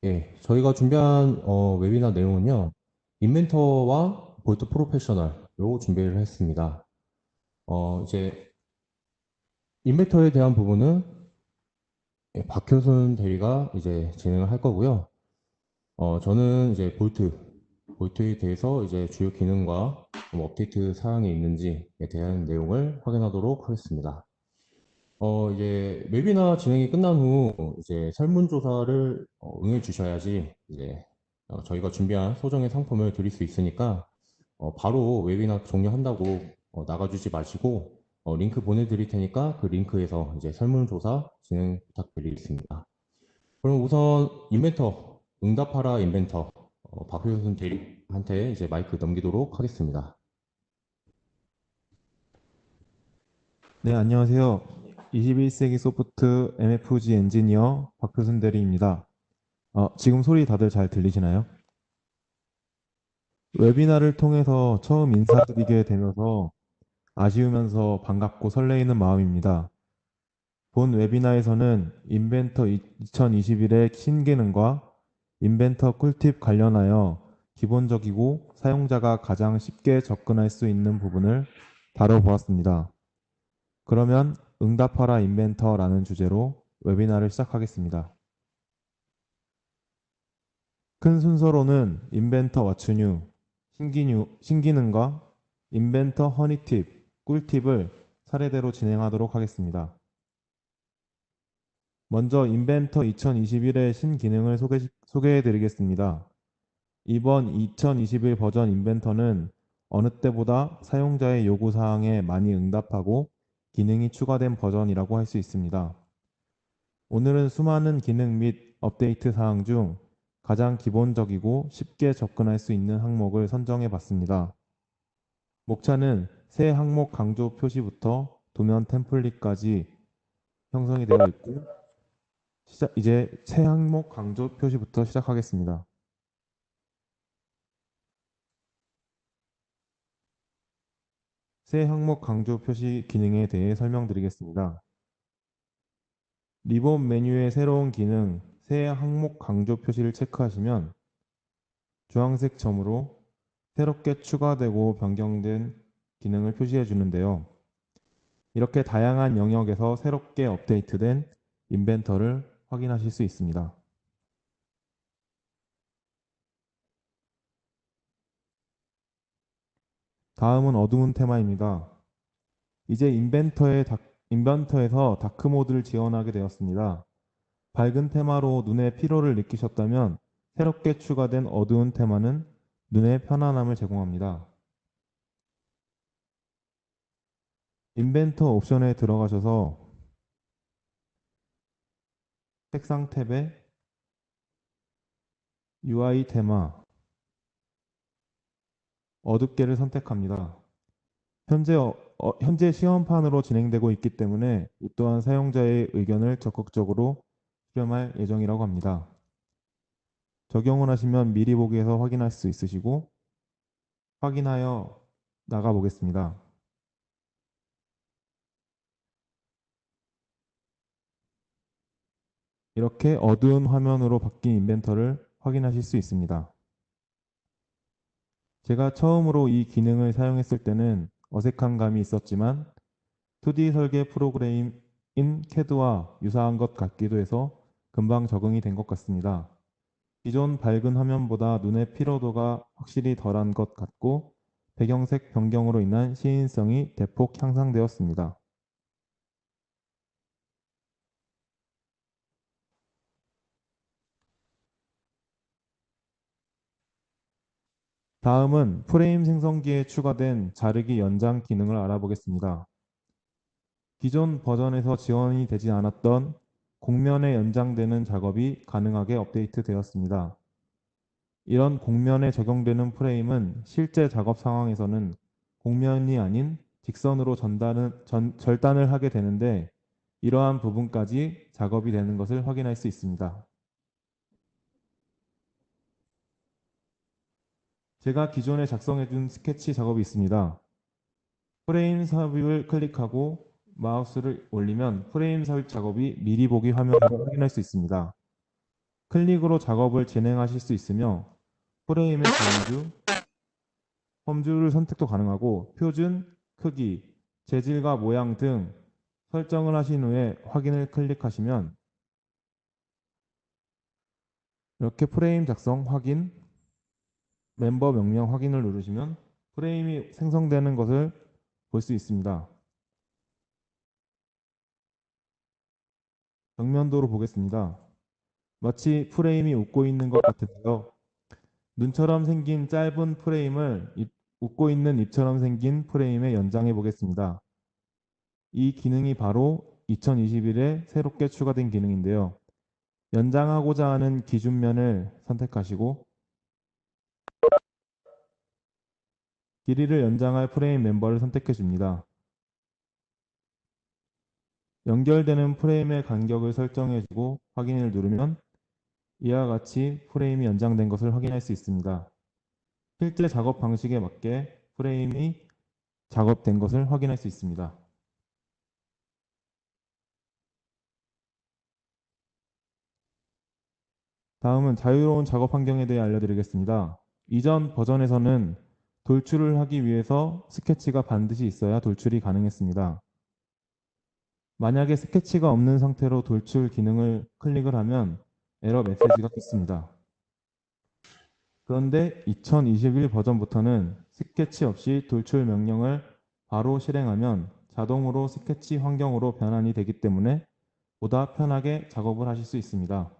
예, 저희가 준비한 웨비나 내용은요, 인벤터와 볼트 프로페셔널로 준비를 했습니다. 이제 인벤터에 대한 부분은 박효순 대리가 이제 진행을 할 거고요. 저는 이제 볼트에 대해서 이제 주요 기능과 업데이트 사항이 있는지에 대한 내용을 확인하도록 하겠습니다. 이제 웨비나 진행이 끝난 후 이제 설문조사를 응해 주셔야지 이제 저희가 준비한 소정의 상품을 드릴 수 있으니까 바로 웨비나 종료한다고 나가주지 마시고 링크 보내드릴 테니까 그 링크에서 이제 설문조사 진행 부탁드리겠습니다. 그럼 우선 인벤터, 응답하라 인벤터 박효선 대리한테 이제 마이크 넘기도록 하겠습니다. 네, 안녕하세요. 21세기 소프트 MFG 엔지니어 박효순 대리입니다. 지금 소리 다들 잘 들리시나요? 웨비나를 통해서 처음 인사드리게 되면서 아쉬우면서 반갑고 설레이는 마음입니다. 본 웨비나에서는 인벤터 2021의 신기능과 인벤터 꿀팁 관련하여 기본적이고 사용자가 가장 쉽게 접근할 수 있는 부분을 다뤄보았습니다. 그러면 응답하라 인벤터라는 주제로 웨비나를 시작하겠습니다. 큰 순서로는 인벤터 왓츠뉴, 신기능과 인벤터 허니팁, 꿀팁을 차례대로 진행하도록 하겠습니다. 먼저 인벤터 2021의 신기능을 소개해 드리겠습니다. 이번 2021 버전 인벤터는 어느 때보다 사용자의 요구사항에 많이 응답하고 기능이 추가된 버전이라고 할 수 있습니다. 오늘은 수많은 기능 및 업데이트 사항 중 가장 기본적이고 쉽게 접근할 수 있는 항목을 선정해 봤습니다. 목차는 새 항목 강조 표시부터 도면 템플릿까지 형성이 되어 있고 이제 새 항목 강조 표시부터 시작하겠습니다. 새 항목 강조 표시 기능에 대해 설명드리겠습니다. 리본 메뉴의 새로운 기능 새 항목 강조 표시를 체크하시면 주황색 점으로 새롭게 추가되고 변경된 기능을 표시해 주는데요. 이렇게 다양한 영역에서 새롭게 업데이트된 인벤터를 확인하실 수 있습니다. 다음은 어두운 테마입니다. 이제 인벤터에서 다크 모드를 지원하게 되었습니다. 밝은 테마로 눈의 피로를 느끼셨다면 새롭게 추가된 어두운 테마는 눈의 편안함을 제공합니다. 인벤터 옵션에 들어가셔서 색상 탭에 UI 테마 어둡게를 선택합니다. 현재 시험판으로 진행되고 있기 때문에 이 또한 사용자의 의견을 적극적으로 수렴할 예정이라고 합니다. 적용을 하시면 미리 보기에서 확인할 수 있으시고 확인하여 나가 보겠습니다. 이렇게 어두운 화면으로 바뀐 인벤터를 확인하실 수 있습니다. 제가 처음으로 이 기능을 사용했을 때는 어색한 감이 있었지만 2D 설계 프로그램인 CAD와 유사한 것 같기도 해서 금방 적응이 된 것 같습니다. 기존 밝은 화면보다 눈의 피로도가 확실히 덜한 것 같고 배경색 변경으로 인한 시인성이 대폭 향상되었습니다. 다음은 프레임 생성기에 추가된 자르기 연장 기능을 알아보겠습니다. 기존 버전에서 지원이 되지 않았던 곡면에 연장되는 작업이 가능하게 업데이트 되었습니다. 이런 곡면에 적용되는 프레임은 실제 작업 상황에서는 곡면이 아닌 직선으로 절단을 하게 되는데 이러한 부분까지 작업이 되는 것을 확인할 수 있습니다. 제가 기존에 작성해둔 스케치 작업이 있습니다. 프레임 삽입을 클릭하고 마우스를 올리면 프레임 삽입 작업이 미리 보기 화면으로 확인할 수 있습니다. 클릭으로 작업을 진행하실 수 있으며 프레임의 범주를 선택도 가능하고 표준, 크기, 재질과 모양 등 설정을 하신 후에 확인을 클릭하시면 이렇게 프레임 작성 확인, 멤버 명령 확인을 누르시면 프레임이 생성되는 것을 볼 수 있습니다. 정면도로 보겠습니다. 마치 프레임이 웃고 있는 것 같은데요. 눈처럼 생긴 짧은 프레임을 웃고 있는 입처럼 생긴 프레임에 연장해 보겠습니다. 이 기능이 바로 2021에 새롭게 추가된 기능인데요. 연장하고자 하는 기준면을 선택하시고 길이를 연장할 프레임 멤버를 선택해 줍니다. 연결되는 프레임의 간격을 설정해 주고 확인을 누르면 이와 같이 프레임이 연장된 것을 확인할 수 있습니다. 실제 작업 방식에 맞게 프레임이 작업된 것을 확인할 수 있습니다. 다음은 자유로운 작업 환경에 대해 알려드리겠습니다. 이전 버전에서는 돌출을 하기 위해서 스케치가 반드시 있어야 돌출이 가능했습니다. 만약에 스케치가 없는 상태로 돌출 기능을 클릭을 하면 에러 메시지가 떴습니다. 그런데 2021 버전부터는 스케치 없이 돌출 명령을 바로 실행하면 자동으로 스케치 환경으로 변환이 되기 때문에 보다 편하게 작업을 하실 수 있습니다.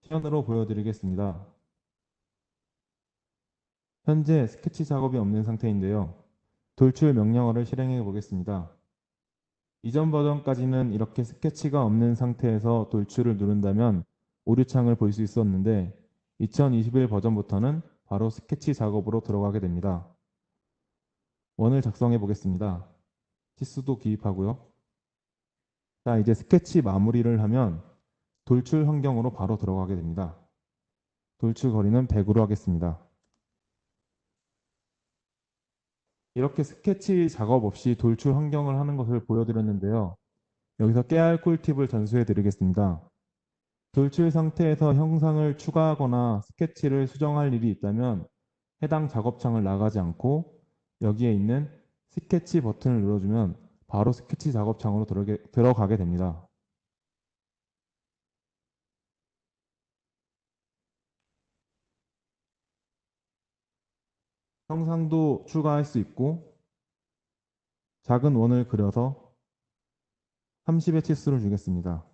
시연으로 보여드리겠습니다. 현재 스케치 작업이 없는 상태인데요. 돌출 명령어를 실행해 보겠습니다. 이전 버전까지는 이렇게 스케치가 없는 상태에서 돌출을 누른다면 오류창을 볼 수 있었는데 2021 버전부터는 바로 스케치 작업으로 들어가게 됩니다. 원을 작성해 보겠습니다. 치수도 기입하고요. 자, 이제 스케치 마무리를 하면 돌출 환경으로 바로 들어가게 됩니다. 돌출 거리는 100으로 하겠습니다. 이렇게 스케치 작업 없이 돌출 환경을 하는 것을 보여드렸는데요. 여기서 깨야 할 꿀팁을 전수해 드리겠습니다. 돌출 상태에서 형상을 추가하거나 스케치를 수정할 일이 있다면 해당 작업창을 나가지 않고 여기에 있는 스케치 버튼을 눌러주면 바로 스케치 작업창으로 들어가게 됩니다. 형상도 추가할 수 있고 작은 원을 그려서 30의 치수를 주겠습니다.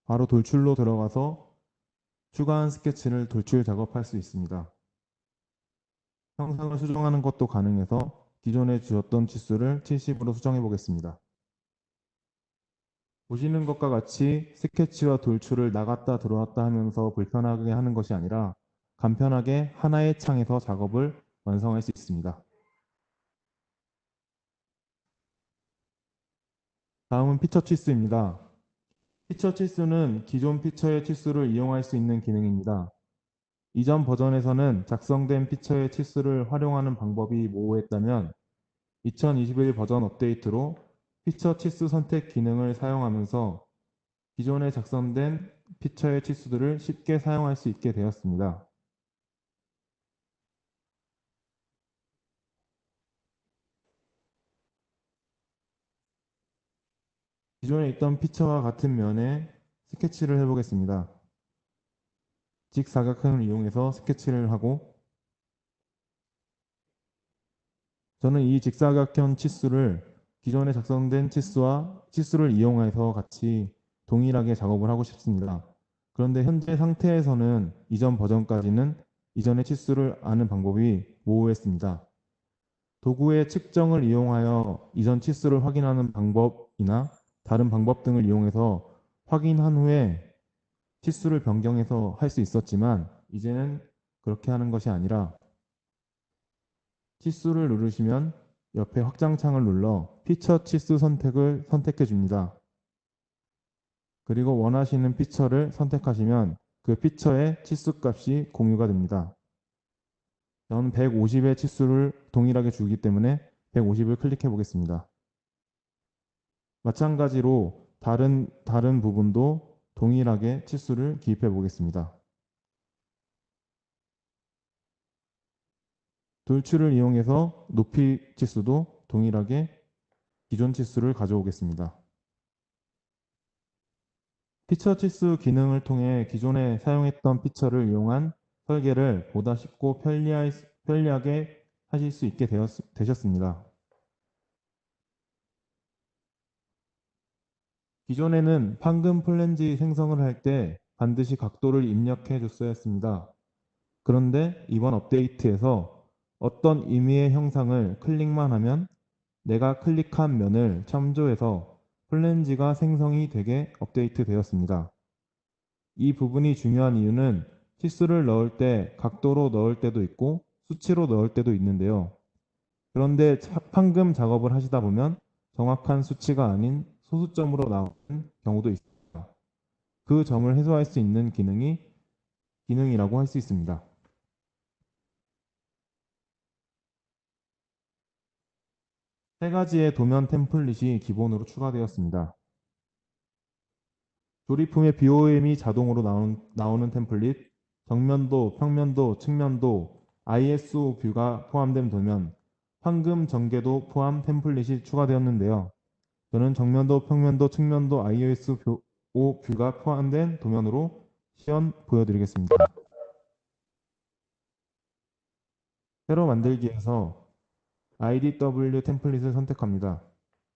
바로 돌출로 들어가서 추가한 스케치를 돌출 작업할 수 있습니다. 형상을 수정하는 것도 가능해서 기존에 주었던 치수를 70으로 수정해 보겠습니다. 보시는 것과 같이 스케치와 돌출을 나갔다 들어왔다 하면서 불편하게 하는 것이 아니라 간편하게 하나의 창에서 작업을 완성할 수 있습니다. 다음은 피처 치수입니다. 피처 치수는 기존 피처의 치수를 이용할 수 있는 기능입니다. 이전 버전에서는 작성된 피처의 치수를 활용하는 방법이 모호했다면 2021 버전 업데이트로 피처 치수 선택 기능을 사용하면서 기존에 작성된 피처의 치수들을 쉽게 사용할 수 있게 되었습니다. 기존에 있던 피처와 같은 면에 스케치를 해보겠습니다. 직사각형을 이용해서 스케치를 하고 저는 이 직사각형 치수를 기존에 작성된 치수와 치수를 이용해서 같이 동일하게 작업을 하고 싶습니다. 그런데 현재 상태에서는 이전 버전까지는 이전의 치수를 아는 방법이 모호했습니다. 도구의 측정을 이용하여 이전 치수를 확인하는 방법이나 다른 방법 등을 이용해서 확인한 후에 치수를 변경해서 할 수 있었지만 이제는 그렇게 하는 것이 아니라 치수를 누르시면 옆에 확장창을 눌러 피처 치수 선택을 선택해 줍니다. 그리고 원하시는 피처를 선택하시면 그 피처의 치수 값이 공유가 됩니다. 저는 150의 치수를 동일하게 주기 때문에 150을 클릭해 보겠습니다. 마찬가지로 다른 부분도 동일하게 치수를 기입해 보겠습니다. 돌출을 이용해서 높이 치수도 동일하게 기존 치수를 가져오겠습니다. 피처 치수 기능을 통해 기존에 사용했던 피처를 이용한 설계를 보다 쉽고 편리하게 하실 수 있게 되셨습니다. 기존에는 판금 플랜지 생성을 할 때 반드시 각도를 입력해 줬어야 했습니다. 그런데 이번 업데이트에서 어떤 임의의 형상을 클릭만 하면 내가 클릭한 면을 참조해서 플랜지가 생성이 되게 업데이트 되었습니다. 이 부분이 중요한 이유는 치수를 넣을 때 각도로 넣을 때도 있고 수치로 넣을 때도 있는데요. 그런데 판금 작업을 하시다 보면 정확한 수치가 아닌 소수점으로 나오는 경우도 있습니다. 그 점을 해소할 수 있는 기능이라고 할 수 있습니다. 세 가지의 도면 템플릿이 기본으로 추가되었습니다. 조립품의 BOM이 자동으로 나오는 템플릿, 정면도, 평면도, 측면도, ISO 뷰가 포함된 도면, 황금 전개도 포함 템플릿이 추가되었는데요. 저는 정면도, 평면도, 측면도, ISO 뷰가 포함된 도면으로 시연 보여드리겠습니다. 새로 만들기에서 IDW 템플릿을 선택합니다.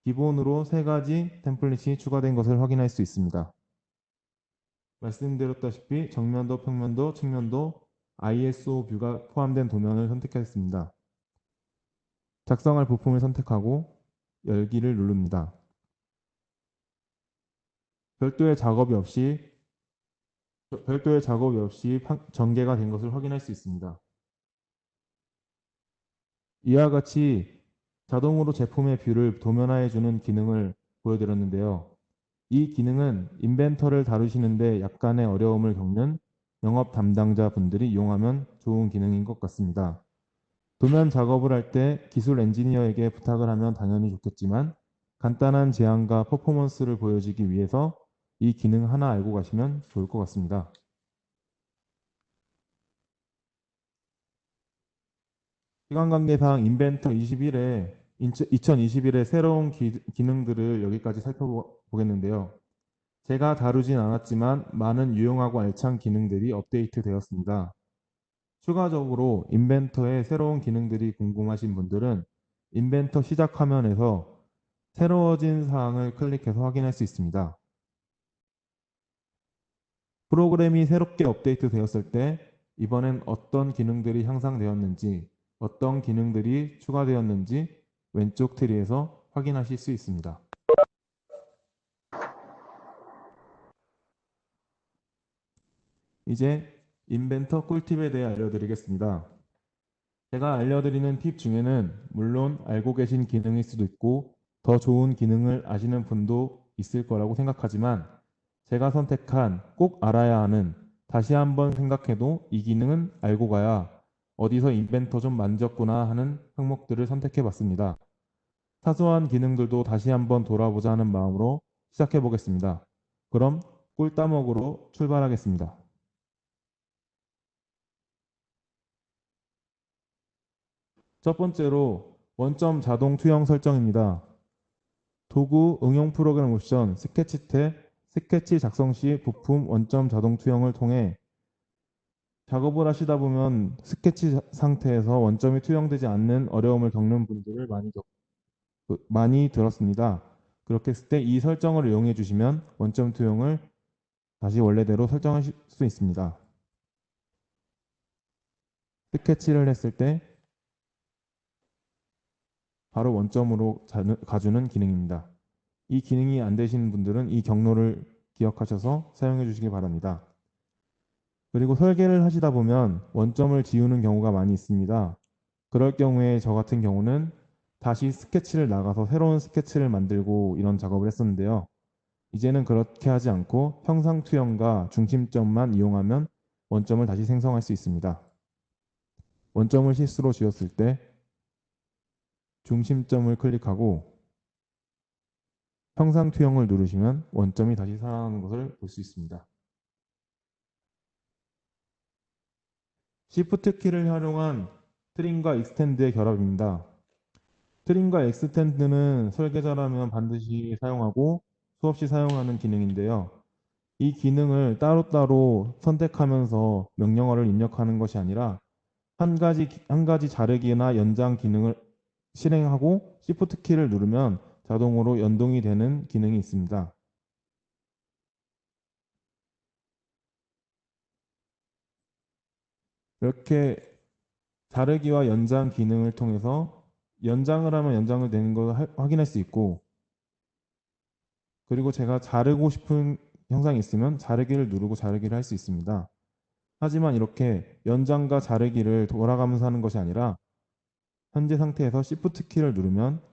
기본으로 세 가지 템플릿이 추가된 것을 확인할 수 있습니다. 말씀드렸다시피 정면도, 평면도, 측면도, ISO 뷰가 포함된 도면을 선택했습니다. 작성할 부품을 선택하고 열기를 누릅니다. 별도의 작업이 없이 전개가 된 것을 확인할 수 있습니다. 이와 같이 자동으로 제품의 뷰를 도면화해주는 기능을 보여드렸는데요. 이 기능은 인벤터를 다루시는데 약간의 어려움을 겪는 영업 담당자 분들이 이용하면 좋은 기능인 것 같습니다. 도면 작업을 할 때 기술 엔지니어에게 부탁을 하면 당연히 좋겠지만 간단한 제안과 퍼포먼스를 보여주기 위해서 이 기능 하나 알고 가시면 좋을 것 같습니다. 시간 관계상 인벤터 2021의 새로운 기능들을 여기까지 살펴보겠는데요. 제가 다루진 않았지만 많은 유용하고 알찬 기능들이 업데이트 되었습니다. 추가적으로 인벤터의 새로운 기능들이 궁금하신 분들은 인벤터 시작 화면에서 새로워진 사항을 클릭해서 확인할 수 있습니다. 프로그램이 새롭게 업데이트 되었을 때 이번엔 어떤 기능들이 향상되었는지, 어떤 기능들이 추가되었는지 왼쪽 트리에서 확인하실 수 있습니다. 이제 인벤터 꿀팁에 대해 알려드리겠습니다. 제가 알려드리는 팁 중에는 물론 알고 계신 기능일 수도 있고 더 좋은 기능을 아시는 분도 있을 거라고 생각하지만 제가 선택한 꼭 알아야 하는 다시 한번 생각해도 이 기능은 알고 가야 어디서 인벤터 좀 만졌구나 하는 항목들을 선택해 봤습니다. 사소한 기능들도 다시 한번 돌아보자 하는 마음으로 시작해 보겠습니다. 그럼 꿀따먹으로 출발하겠습니다. 첫 번째로 원점 자동 투영 설정입니다. 도구 응용 프로그램 옵션 스케치 탭 스케치 작성 시 부품 원점 자동 투영을 통해 작업을 하시다 보면 스케치 상태에서 원점이 투영되지 않는 어려움을 겪는 분들을 많이 들었습니다. 그렇게 했을 때 이 설정을 이용해 주시면 원점 투영을 다시 원래대로 설정하실 수 있습니다. 스케치를 했을 때 바로 원점으로 가주는 기능입니다. 이 기능이 안 되시는 분들은 이 경로를 기억하셔서 사용해 주시기 바랍니다. 그리고 설계를 하시다 보면 원점을 지우는 경우가 많이 있습니다. 그럴 경우에 저 같은 경우는 다시 스케치를 나가서 새로운 스케치를 만들고 이런 작업을 했었는데요. 이제는 그렇게 하지 않고 형상 투영과 중심점만 이용하면 원점을 다시 생성할 수 있습니다. 원점을 실수로 지웠을 때 중심점을 클릭하고 형상투영을 누르시면 원점이 다시 살아나는 것을 볼 수 있습니다. Shift 키를 활용한 트림과 익스텐드의 결합입니다. 트림과 익스텐드는 설계자라면 반드시 사용하고 수없이 사용하는 기능인데요. 이 기능을 따로따로 선택하면서 명령어를 입력하는 것이 아니라 한 가지 자르기나 연장 기능을 실행하고 Shift 키를 누르면 자동으로 연동이 되는 기능이 있습니다. 이렇게 자르기와 연장 기능을 통해서 연장을 하면 연장을 되는 걸 확인할 수 있고, 그리고 제가 자르고 싶은 형상이 있으면 자르기를 누르고 자르기를 할 수 있습니다. 하지만 이렇게 연장과 자르기를 돌아가면서 하는 것이 아니라 현재 상태에서 Shift 키를 누르면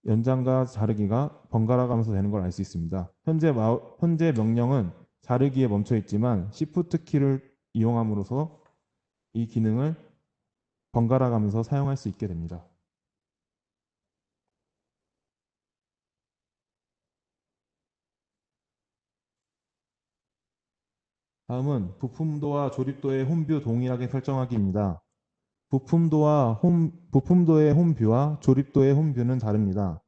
연장과 자르기가 번갈아 가면서 되는 걸 알 수 있습니다. 현재 명령은 자르기에 멈춰 있지만 Shift 키를 이용함으로써 이 기능을 번갈아 가면서 사용할 수 있게 됩니다. 다음은 부품도와 조립도의 홈뷰 동일하게 설정하기입니다. 부품도의 홈뷰와 조립도의 홈뷰는 다릅니다.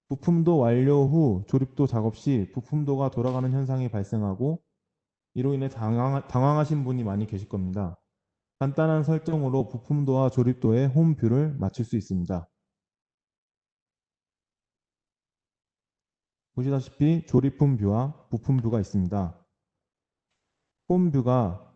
부품도 완료 후 조립도 작업 시 부품도가 돌아가는 현상이 발생하고 이로 인해 당황하신 분이 많이 계실 겁니다. 간단한 설정으로 부품도와 조립도의 홈뷰를 맞출 수 있습니다. 보시다시피 조립품 뷰와 부품 뷰가 있습니다. 홈뷰가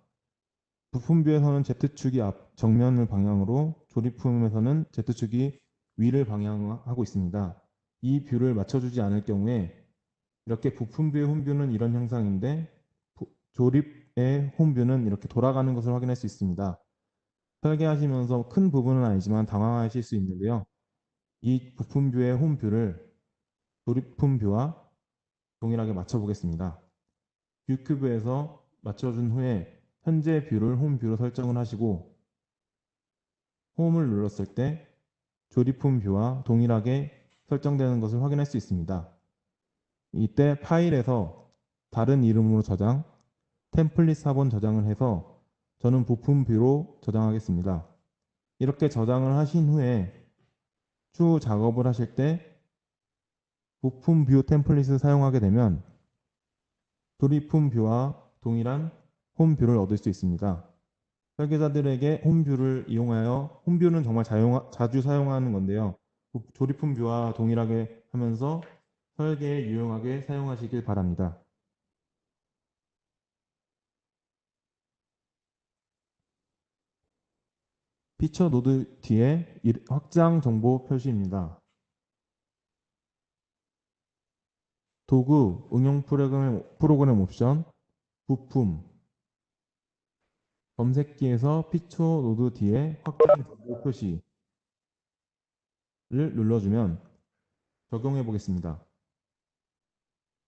부품뷰에서는 Z축이 정면을 방향으로, 조립품에서는 Z축이 위를 방향하고 있습니다. 이 뷰를 맞춰주지 않을 경우에 이렇게 부품뷰의 홈뷰는 이런 형상인데 조립의 홈뷰는 이렇게 돌아가는 것을 확인할 수 있습니다. 설계하시면서 큰 부분은 아니지만 당황하실 수 있는데요. 이 부품뷰의 홈뷰를 조립품 뷰와 동일하게 맞춰보겠습니다. 뷰큐브에서 맞춰준 후에 현재 뷰를 홈뷰로 설정을 하시고 홈을 눌렀을 때 조립품 뷰와 동일하게 설정되는 것을 확인할 수 있습니다. 이때 파일에서 다른 이름으로 저장, 템플릿 4번 저장을 해서 저는 부품 뷰로 저장하겠습니다. 이렇게 저장을 하신 후에 추후 작업을 하실 때 부품 뷰 템플릿을 사용하게 되면 조립품 뷰와 동일한 홈 뷰를 얻을 수 있습니다. 설계자들에게 홈뷰를 이용하여, 홈뷰는 정말 자주 사용하는 건데요. 조립품 뷰와 동일하게 하면서 설계에 유용하게 사용하시길 바랍니다. 피처 노드 뒤에 확장 정보 표시입니다. 도구, 응용 프로그램 옵션, 부품, 검색기에서 피처 노드 뒤에 확장 정보 표시를 눌러주면 적용해 보겠습니다.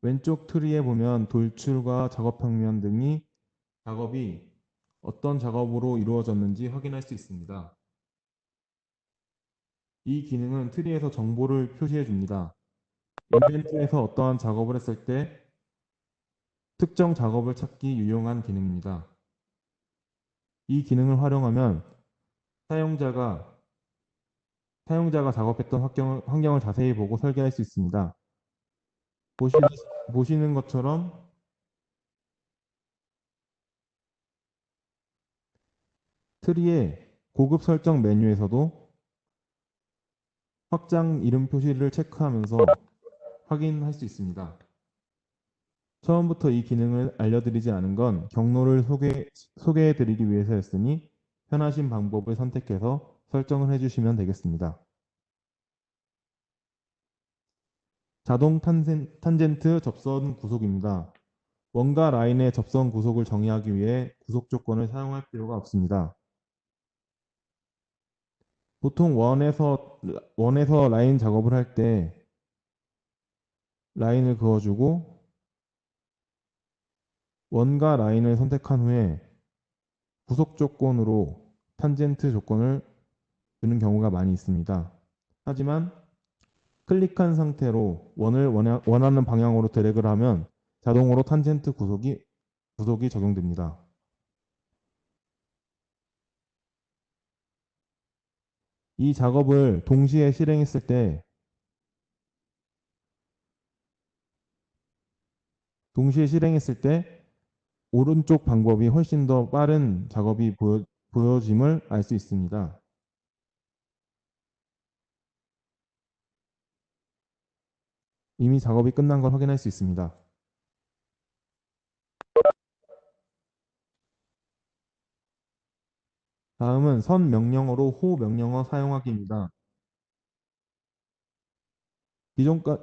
왼쪽 트리에 보면 돌출과 작업 평면 등이 작업이 어떤 작업으로 이루어졌는지 확인할 수 있습니다. 이 기능은 트리에서 정보를 표시해 줍니다. 인벤트에서 어떠한 작업을 했을 때 특정 작업을 찾기 유용한 기능입니다. 이 기능을 활용하면 사용자가 작업했던 환경을 자세히 보고 설계할 수 있습니다. 보시는 것처럼 트리의 고급 설정 메뉴에서도 확장 이름 표시를 체크하면서 확인할 수 있습니다. 처음부터 이 기능을 알려드리지 않은 건 경로를 소개해드리기 위해서였으니 편하신 방법을 선택해서 설정을 해주시면 되겠습니다. 자동 탄젠트 접선 구속입니다. 원과 라인의 접선 구속을 정의하기 위해 구속 조건을 사용할 필요가 없습니다. 보통 원에서 라인 작업을 할 때 라인을 그어주고 원과 라인을 선택한 후에 구속 조건으로 탄젠트 조건을 주는 경우가 많이 있습니다. 하지만 클릭한 상태로 원하는 방향으로 드래그를 하면 자동으로 탄젠트 구속이 적용됩니다. 이 작업을 동시에 실행했을 때 오른쪽 방법이 훨씬 더 빠른 작업이 보여짐을 알 수 있습니다. 이미 작업이 끝난 걸 확인할 수 있습니다. 다음은 선 명령어로 호 명령어 사용하기입니다.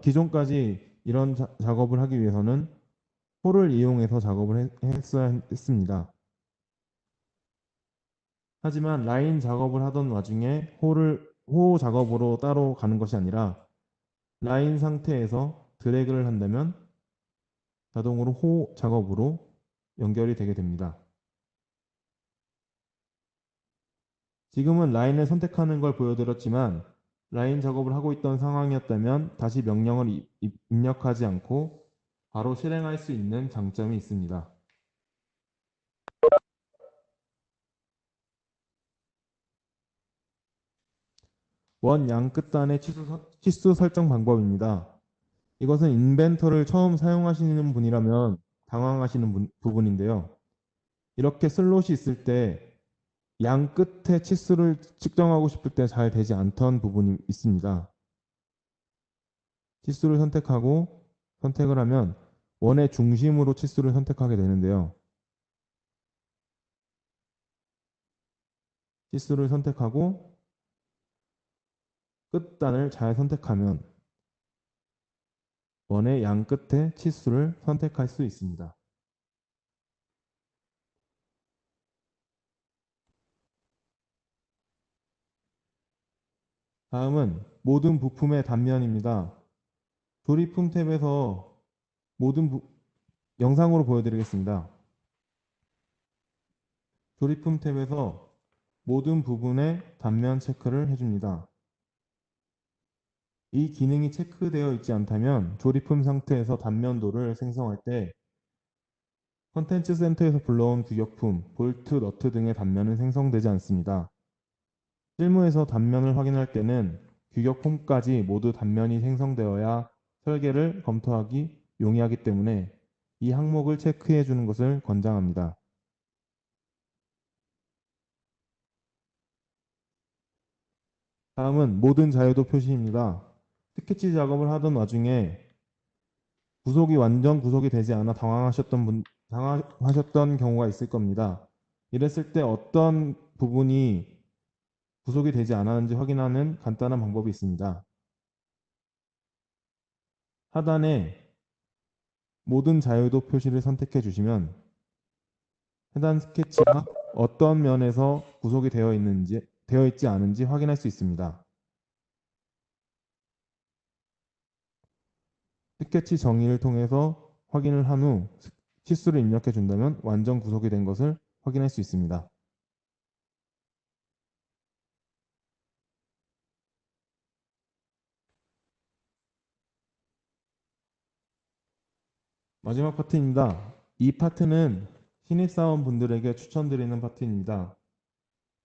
기존까지 이런 작업을 하기 위해서는 호를 이용해서 작업을 했어야 했습니다. 하지만 라인 작업을 하던 와중에 호 작업으로 따로 가는 것이 아니라 라인 상태에서 드래그를 한다면 자동으로 호 작업으로 연결이 되게 됩니다. 지금은 라인을 선택하는 걸 보여드렸지만 라인 작업을 하고 있던 상황이었다면 다시 명령을 입력하지 않고 바로 실행할 수 있는 장점이 있습니다. 원 양 끝단의 치수 설정 방법입니다. 이것은 인벤터를 처음 사용하시는 분이라면 당황하시는 부분인데요. 이렇게 슬롯이 있을 때 양 끝에 치수를 측정하고 싶을 때 잘 되지 않던 부분이 있습니다. 치수를 선택을 하면 원의 중심으로 치수를 선택하게 되는데요. 치수를 선택하고 끝단을 잘 선택하면 원의 양 끝에 치수를 선택할 수 있습니다. 다음은 모든 부품의 단면입니다. 조립품 탭에서 영상으로 보여드리겠습니다. 조립품 탭에서 모든 부분의 단면 체크를 해줍니다. 이 기능이 체크되어 있지 않다면 조립품 상태에서 단면도를 생성할 때 컨텐츠 센터에서 불러온 규격품, 볼트, 너트 등의 단면은 생성되지 않습니다. 실무에서 단면을 확인할 때는 규격품까지 모두 단면이 생성되어야 설계를 검토하기 용이하기 때문에 이 항목을 체크해 주는 것을 권장합니다. 다음은 모든 자유도 표시입니다. 스케치 작업을 하던 와중에 완전 구속이 되지 않아 당황하셨던 경우가 있을 겁니다. 이랬을 때 어떤 부분이 구속이 되지 않았는지 확인하는 간단한 방법이 있습니다. 하단에 모든 자유도 표시를 선택해 주시면 해당 스케치가 어떤 면에서 구속이 되어 있지 않은지 확인할 수 있습니다. 스케치 정의를 통해서 확인을 한 후 치수를 입력해 준다면 완전 구속이 된 것을 확인할 수 있습니다. 마지막 파트입니다. 이 파트는 신입사원분들에게 추천드리는 파트입니다.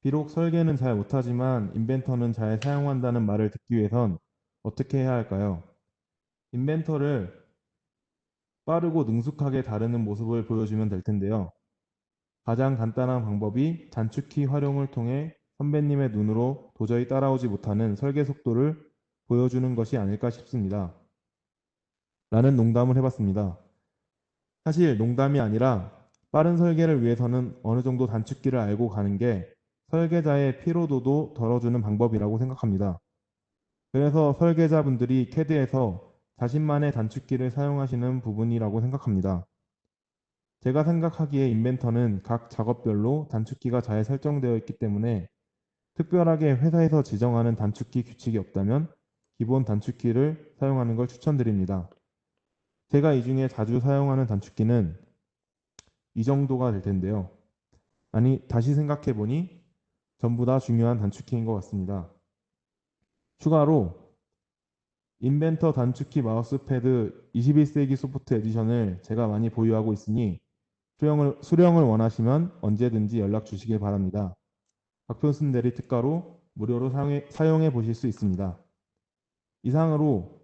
비록 설계는 잘 못하지만 인벤터는 잘 사용한다는 말을 듣기 위해선 어떻게 해야 할까요? 인벤터를 빠르고 능숙하게 다루는 모습을 보여주면 될 텐데요. 가장 간단한 방법이 단축키 활용을 통해 선배님의 눈으로 도저히 따라오지 못하는 설계 속도를 보여주는 것이 아닐까 싶습니다. 라는 농담을 해봤습니다. 사실 농담이 아니라 빠른 설계를 위해서는 어느 정도 단축키를 알고 가는 게 설계자의 피로도도 덜어주는 방법이라고 생각합니다. 그래서 설계자분들이 CAD에서 자신만의 단축키를 사용하시는 부분이라고 생각합니다. 제가 생각하기에 인벤터는 각 작업별로 단축키가 잘 설정되어 있기 때문에 특별하게 회사에서 지정하는 단축키 규칙이 없다면 기본 단축키를 사용하는 걸 추천드립니다. 제가 이 중에 자주 사용하는 단축키는 이 정도가 될 텐데요. 아니, 다시 생각해 보니 전부 다 중요한 단축키인 것 같습니다. 추가로 인벤터 단축키 마우스패드 21세기 소프트 에디션을 제가 많이 보유하고 있으니 수령을 원하시면 언제든지 연락 주시길 바랍니다. 박편순 대리 특가로 무료로 사용해 보실 수 있습니다. 이상으로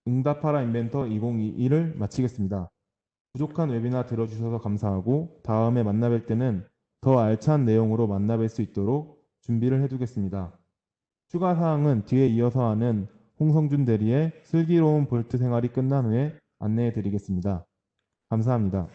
응답하라 인벤터 2022를 마치겠습니다. 부족한 웨비나 들어주셔서 감사하고 다음에 만나뵐 때는 더 알찬 내용으로 만나뵐 수 있도록 준비를 해두겠습니다. 추가 사항은 뒤에 이어서 하는 홍성준 대리의 슬기로운 볼트 생활이 끝난 후에 안내해 드리겠습니다. 감사합니다.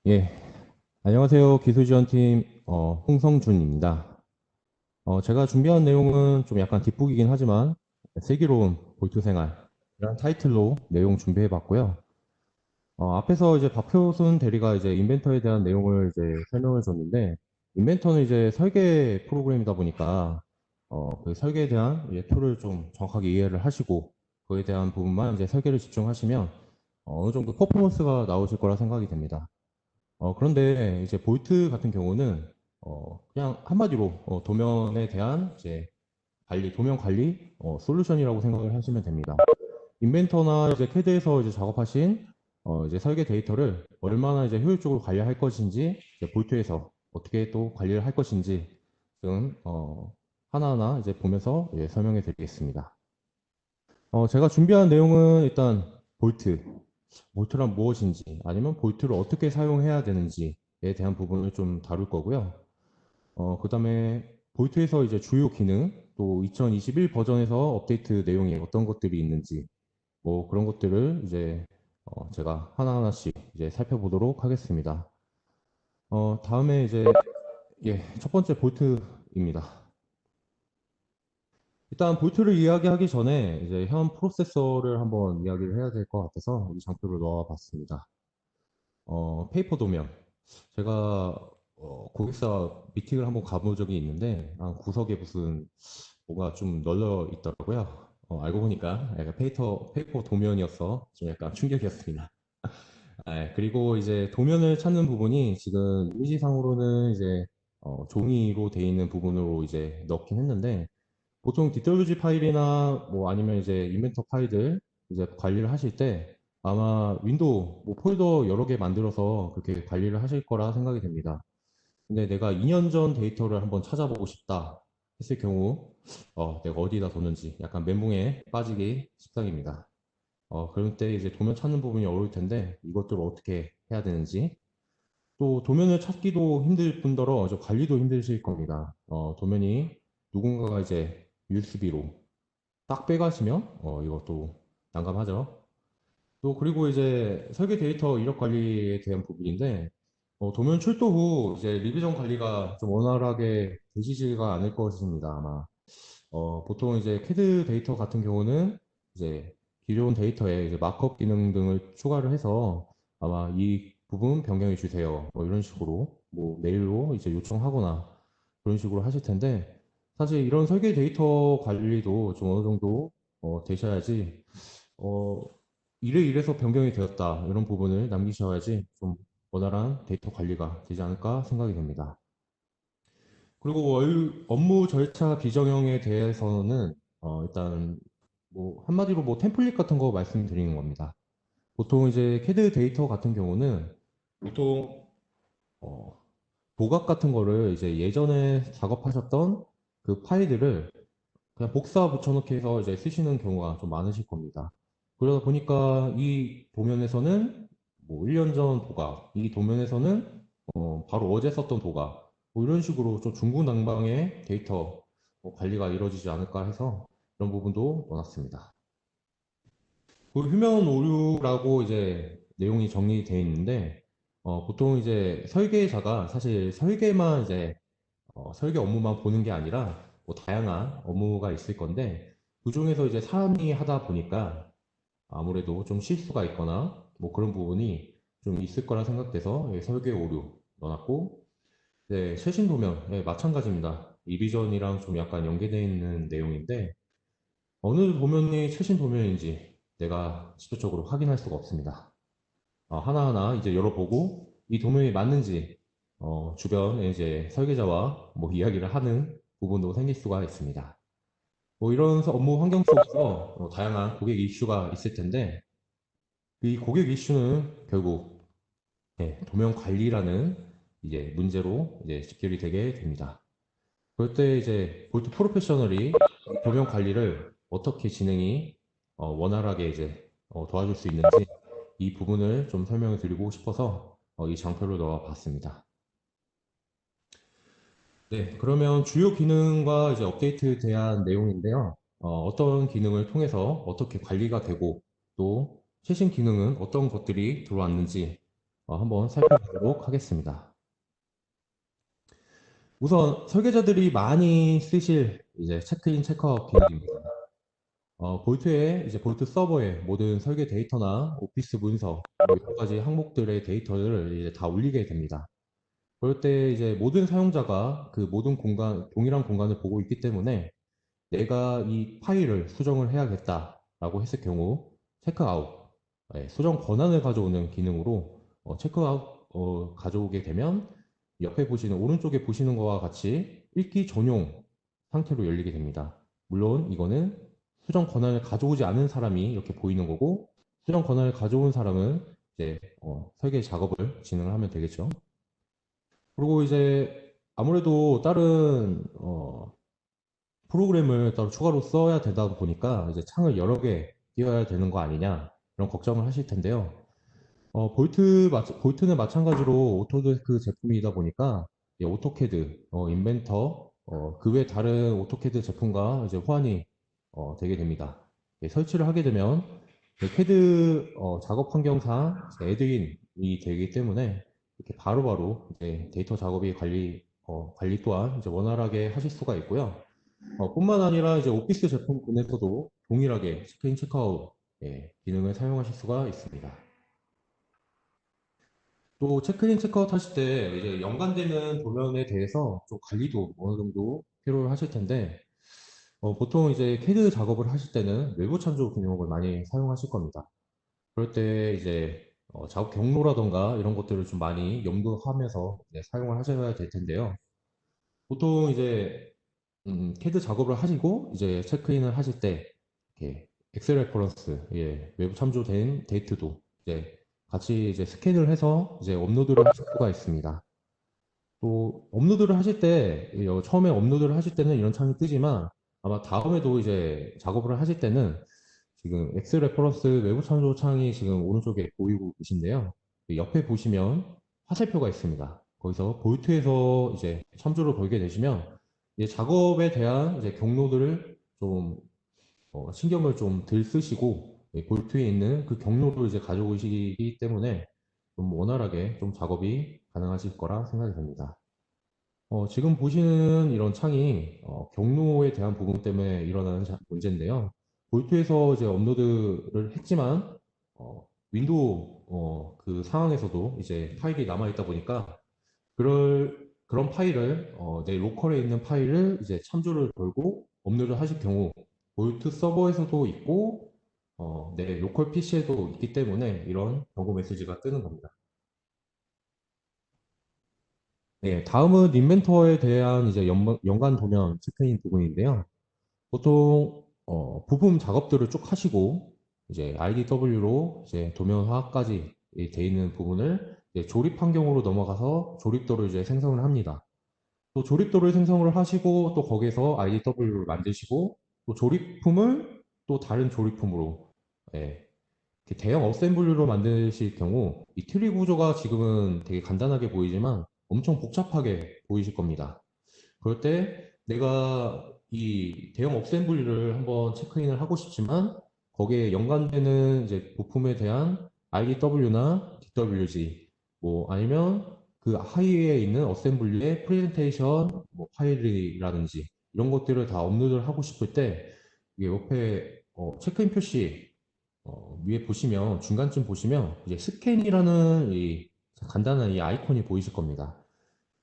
예, 안녕하세요. 기술지원팀 홍성준입니다. 제가 준비한 내용은 좀 약간 뒷북이긴 하지만 슬기로운 볼트 생활이라는 타이틀로 내용 준비해 봤고요. 앞에서 이제 박효순 대리가 이제 인벤터에 대한 내용을 이제 설명을 줬는데, 인벤터는 이제 설계 프로그램이다 보니까, 그 설계에 대한 이제 표를 좀 정확하게 이해를 하시고, 그에 대한 부분만 이제 설계를 집중하시면, 어느 정도 퍼포먼스가 나오실 거라 생각이 됩니다. 그런데 이제 볼트 같은 경우는, 그냥 한마디로, 도면에 대한 이제 도면 관리, 솔루션이라고 생각을 하시면 됩니다. 인벤터나 이제 캐드에서 이제 작업하신 이제 설계 데이터를 얼마나 이제 효율적으로 관리할 것인지, 이제 볼트에서 어떻게 또 관리를 할 것인지 지금 하나하나 이제 보면서 설명해 드리겠습니다. 제가 준비한 내용은 일단 볼트란 무엇인지, 아니면 볼트를 어떻게 사용해야 되는지에 대한 부분을 좀 다룰 거고요. 그 다음에 볼트에서 이제 주요 기능, 또 2021 버전에서 업데이트 내용이 어떤 것들이 있는지, 뭐 그런 것들을 이제 제가 하나하나씩 이제 살펴보도록 하겠습니다. 다음에 이제 첫 번째 볼트입니다. 일단 볼트를 이야기하기 전에 이제 현 프로세서를 한번 이야기를 해야 될 것 같아서 이 장표를 넣어 봤습니다. 페이퍼 도면. 제가 고객사 미팅을 한번 가본 적이 있는데, 구석에 무슨 뭐가 좀 널려 있더라고요. 알고 보니까 약간 페이퍼 도면이어서 좀 약간 충격이었습니다. 그리고 이제 도면을 찾는 부분이 지금 이미지상으로는 이제 종이로 돼 있는 부분으로 이제 넣긴 했는데, 보통 DWG 파일이나 뭐 아니면 이제 인벤터 파일들 이제 관리를 하실 때 아마 윈도우 뭐 폴더 여러 개 만들어서 그렇게 관리를 하실 거라 생각이 됩니다. 근데 내가 2년 전 데이터를 한번 찾아보고 싶다 했을 경우 내가 어디다 뒀는지 약간 멘붕에 빠지기 십상입니다. 그럴 때 이제 도면 찾는 부분이 어려울 텐데 이것들을 어떻게 해야 되는지, 또 도면을 찾기도 힘들 뿐더러 저 관리도 힘드실 겁니다. 도면이 누군가가 이제 USB로 딱 빼가시면 이것도 난감하죠. 또 그리고 이제 설계 데이터 이력 관리에 대한 부분인데, 도면 출도 후 이제 리비전 관리가 좀 원활하게 되시지가 않을 것입니다, 아마. 보통 이제 캐드 데이터 같은 경우는 이제 기존 데이터에 이제 마크업 기능 등을 추가를 해서 아마 이 부분 변경해 주세요, 뭐 이런 식으로 뭐 메일로 이제 요청하거나 그런 식으로 하실 텐데, 사실 이런 설계 데이터 관리도 좀 어느 정도 되셔야지, 어, 이래서 변경이 되었다 이런 부분을 남기셔야지 좀 원활한 데이터 관리가 되지 않을까 생각이 됩니다. 그리고 업무 절차 비정형에 대해서는 일단 뭐 한마디로 뭐 템플릿 같은 거 말씀드리는 겁니다. 보통 이제 캐드 데이터 같은 경우는 보통 어, 도각 같은 거를 이제 예전에 작업하셨던 그 파일들을 그냥 복사 붙여넣기 해서 이제 쓰시는 경우가 좀 많으실 겁니다. 그러다 보니까 이 도면에서는 뭐 1년 전 도각, 이 도면에서는 바로 어제 썼던 도각, 뭐 이런 식으로 좀 중구난방의 데이터 관리가 이루어지지 않을까 해서 이런 부분도 넣어놨습니다. 그 휴면 오류라고 이제 내용이 정리되어 있는데, 보통 이제 설계자가 사실 설계만 이제 설계 업무만 보는 게 아니라 뭐 다양한 업무가 있을 건데, 그중에서 이제 사람이 하다 보니까 아무래도 좀 실수가 있거나 뭐 그런 부분이 좀 있을 거라 생각돼서 설계 오류 넣어놨고, 네, 최신 도면, 네, 마찬가지입니다. 이비전이랑 좀 약간 연계되어 있는 내용인데, 어느 도면이 최신 도면인지 내가 직접적으로 확인할 수가 없습니다. 하나하나 이제 열어보고 이 도면이 맞는지 주변에 이제 설계자와 뭐 이야기를 하는 부분도 생길 수가 있습니다. 뭐 이런 업무 환경 속에서 다양한 고객 이슈가 있을 텐데 이 고객 이슈는 결국 도면 관리라는 이제 문제로 이제 직결이 되게 됩니다. 그럴 때 이제 볼트 프로페셔널이 도면 관리를 어떻게 진행이 원활하게 이제 도와줄 수 있는지 이 부분을 좀 설명을 드리고 싶어서 이 장표를 넣어 봤습니다. 네, 그러면 주요 기능과 이제 업데이트에 대한 내용인데요. 어떤 기능을 통해서 어떻게 관리가 되고 또 최신 기능은 어떤 것들이 들어왔는지 한번 살펴보도록 하겠습니다. 우선 설계자들이 많이 쓰실 이제 체크인 체크아웃 기능입니다. 볼트에 이제 볼트 서버에 모든 설계 데이터나 오피스 문서 뭐 여러 가지 항목들의 데이터를 이제 다 올리게 됩니다. 그럴 때 이제 모든 사용자가 그 모든 공간, 동일한 공간을 보고 있기 때문에 내가 이 파일을 수정을 해야겠다라고 했을 경우 체크아웃, 수정 권한을 가져오는 기능으로 체크아웃 가져오게 되면 옆에 보시는 오른쪽에 보시는 것과 같이 읽기 전용 상태로 열리게 됩니다. 물론 이거는 수정 권한을 가져오지 않은 사람이 이렇게 보이는 거고 수정 권한을 가져온 사람은 이제 설계 작업을 진행을 하면 되겠죠. 그리고 이제 아무래도 다른 프로그램을 따로 추가로 써야 되다 보니까 이제 창을 여러 개 띄워야 되는 거 아니냐 이런 걱정을 하실 텐데요. 볼트는 마찬가지로 오토데스크 제품이다 보니까 오토캐드, 인벤터, 그 외 다른 오토캐드 제품과 이제 호환이 되게 됩니다. 설치를 하게 되면 캐드 작업 환경상 애드인이 되기 때문에 이렇게 바로바로 이제 데이터 작업이 관리 또한 이제 원활하게 하실 수가 있고요. 뿐만 아니라 이제 오피스 제품군에서도 동일하게 체크인 체크아웃 기능을 사용하실 수가 있습니다. 또 체크인 체크아웃 하실 때 이제 연관되는 도면에 대해서 좀 관리도 어느 정도 필요를 하실 텐데 보통 이제 캐드 작업을 하실 때는 외부 참조 기능을 많이 사용하실 겁니다. 그럴 때 이제 작업 경로라던가 이런 것들을 좀 많이 염두하면서 사용을 하셔야 될 텐데요. 보통 이제 캐드 작업을 하시고 이제 체크인을 하실 때 이렇게 엑셀 레퍼런스 외부 참조된 데이터도 이제 같이 이제 스캔을 해서 이제 업로드를 하실 수가 있습니다. 또 업로드를 하실 때 처음에 업로드를 하실 때는 이런 창이 뜨지만 아마 다음에도 이제 작업을 하실 때는 지금 엑셀 레퍼런스 외부 참조 창이 지금 오른쪽에 보이고 계신데요. 옆에 보시면 화살표가 있습니다. 거기서 볼트에서 이제 참조를 걸게 되시면 이제 작업에 대한 이제 경로들을 좀 신경을 좀 덜 쓰시고 볼트에 있는 그 경로를 이제 가져오시기 때문에 좀 원활하게 좀 작업이 가능하실 거라 생각이 됩니다. 지금 보시는 이런 창이 경로에 대한 부분 때문에 일어나는 문제인데요. 볼트에서 이제 업로드를 했지만 윈도우 그 상황에서도 이제 파일이 남아 있다 보니까 그런 파일을 내 로컬에 있는 파일을 이제 참조를 걸고 업로드 하실 경우 볼트 서버에서도 있고 내 로컬 PC에도 있기 때문에 이런 경고 메시지가 뜨는 겁니다. 네, 다음은 인벤터에 대한 이제 연관 도면 체크인 부분인데요. 보통 부품 작업들을 쭉 하시고 이제 IDW로 이제 도면화까지 돼 있는 부분을 이제 조립 환경으로 넘어가서 조립도를 이제 생성을 합니다. 또 조립도를 생성을 하시고 또 거기서 IDW를 만드시고 또 조립품을 또 다른 조립품으로 예, 이렇게 대형 어셈블리로 만드실 경우 이 트리 구조가 지금은 되게 간단하게 보이지만 엄청 복잡하게 보이실 겁니다. 그럴 때 내가 이 대형 어셈블리를 한번 체크인을 하고 싶지만 거기에 연관되는 이제 부품에 대한 IDW나 DWG 뭐 아니면 그 하위에 있는 어셈블리의 프레젠테이션 뭐 파일이라든지 이런 것들을 다 업로드를 하고 싶을 때 이게 옆에 체크인 표시 위에 보시면 중간쯤 보시면 이제 스캔이라는 이 간단한 이 아이콘이 보이실 겁니다.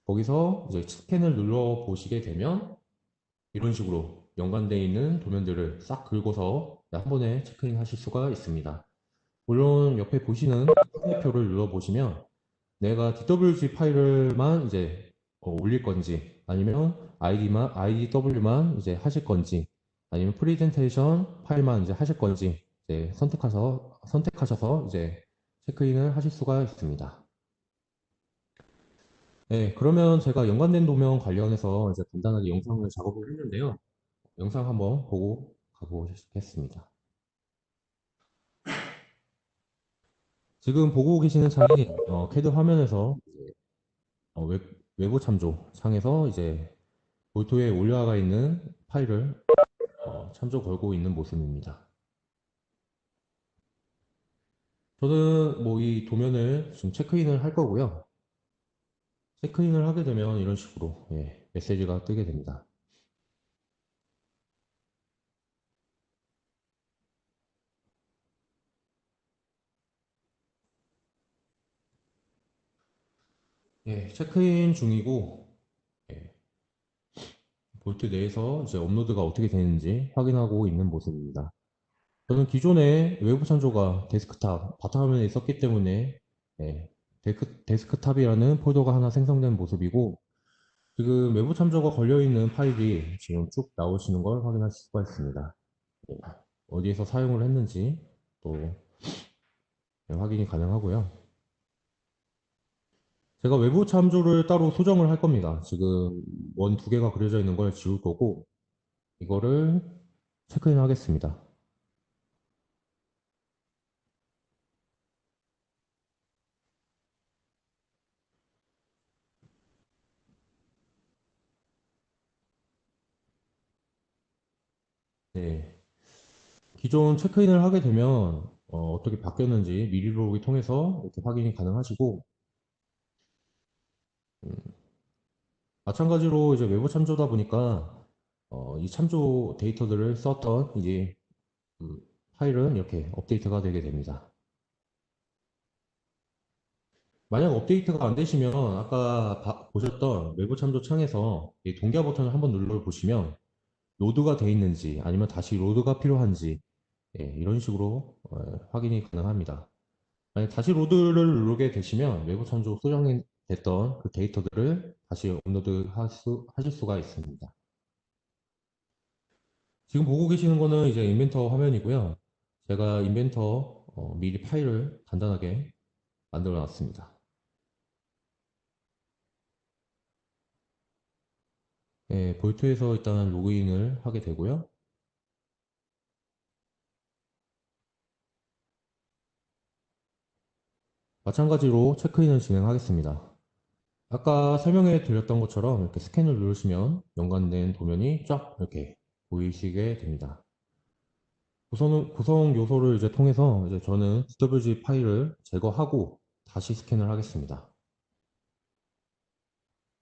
거기서 이제 스캔을 눌러 보시게 되면 이런 식으로 연관되어 있는 도면들을 싹 긁어서 한 번에 체크인 하실 수가 있습니다. 물론 옆에 보시는 화살표를 눌러 보시면 내가 DWG 파일을만 이제 올릴 건지 아니면 IDW만 이제 하실 건지 아니면 프레젠테이션 파일만 이제 하실 건지 이제 선택하셔서 이제 체크인을 하실 수가 있습니다. 네, 그러면 제가 연관된 도면 관련해서 이제 간단하게 영상을 작업을 했는데요. 영상 한번 보고 가보겠습니다. 지금 보고 계시는 창이 CAD 화면에서 어, 웹, 외부 참조 창에서 이제 볼토에 올라가 있는 파일을 참조 걸고 있는 모습입니다. 저는 뭐 이 도면을 지금 체크인을 할 거고요. 체크인을 하게 되면 이런 식으로 메시지가 뜨게 됩니다. 체크인 중이고 예, 볼트 내에서 이제 업로드가 어떻게 되는지 확인하고 있는 모습입니다. 저는 기존에 외부 참조가 데스크탑 바탕화면에 있었기 때문에 예, 데스크탑이라는 폴더가 하나 생성된 모습이고 지금 외부 참조가 걸려있는 파일이 지금 쭉 나오시는 걸 확인하실 수가 있습니다. 예, 어디에서 사용을 했는지 또 확인이 가능하고요. 제가 외부 참조를 따로 수정을 할 겁니다. 지금 원 두 개가 그려져 있는 걸 지울 거고 이거를 체크인 하겠습니다. 네. 기존 체크인을 하게 되면 떻게 바뀌었는지 미리 보기 통해서 이렇게 확인이 가능하시고 마찬가지로 이제 외부 참조다 보니까 이 참조 데이터들을 썼던 이제 그 파일은 이렇게 업데이트가 되게 됩니다. 만약 업데이트가 안 되시면 아까 보셨던 외부 참조 창에서 이 동기화 버튼을 한번 눌러 보시면 로드가 돼 있는지 아니면 다시 로드가 필요한지 이런 식으로 확인이 가능합니다. 만약 다시 로드를 누르게 되시면 외부 참조 수정이 됐던 그 데이터들을 다시 업로드 하실 수가 있습니다. 지금 보고 계시는 거는 이제 인벤터 화면이고요. 제가 인벤터 미리 파일을 간단하게 만들어 놨습니다. 볼트에서 일단 로그인을 하게 되고요. 마찬가지로 체크인을 진행하겠습니다. 아까 설명해 드렸던 것처럼 이렇게 스캔을 누르시면 연관된 도면이 쫙 이렇게 보이시게 됩니다. 구성 요소를 이제 통해서 이제 저는 DWG 파일을 제거하고 다시 스캔을 하겠습니다.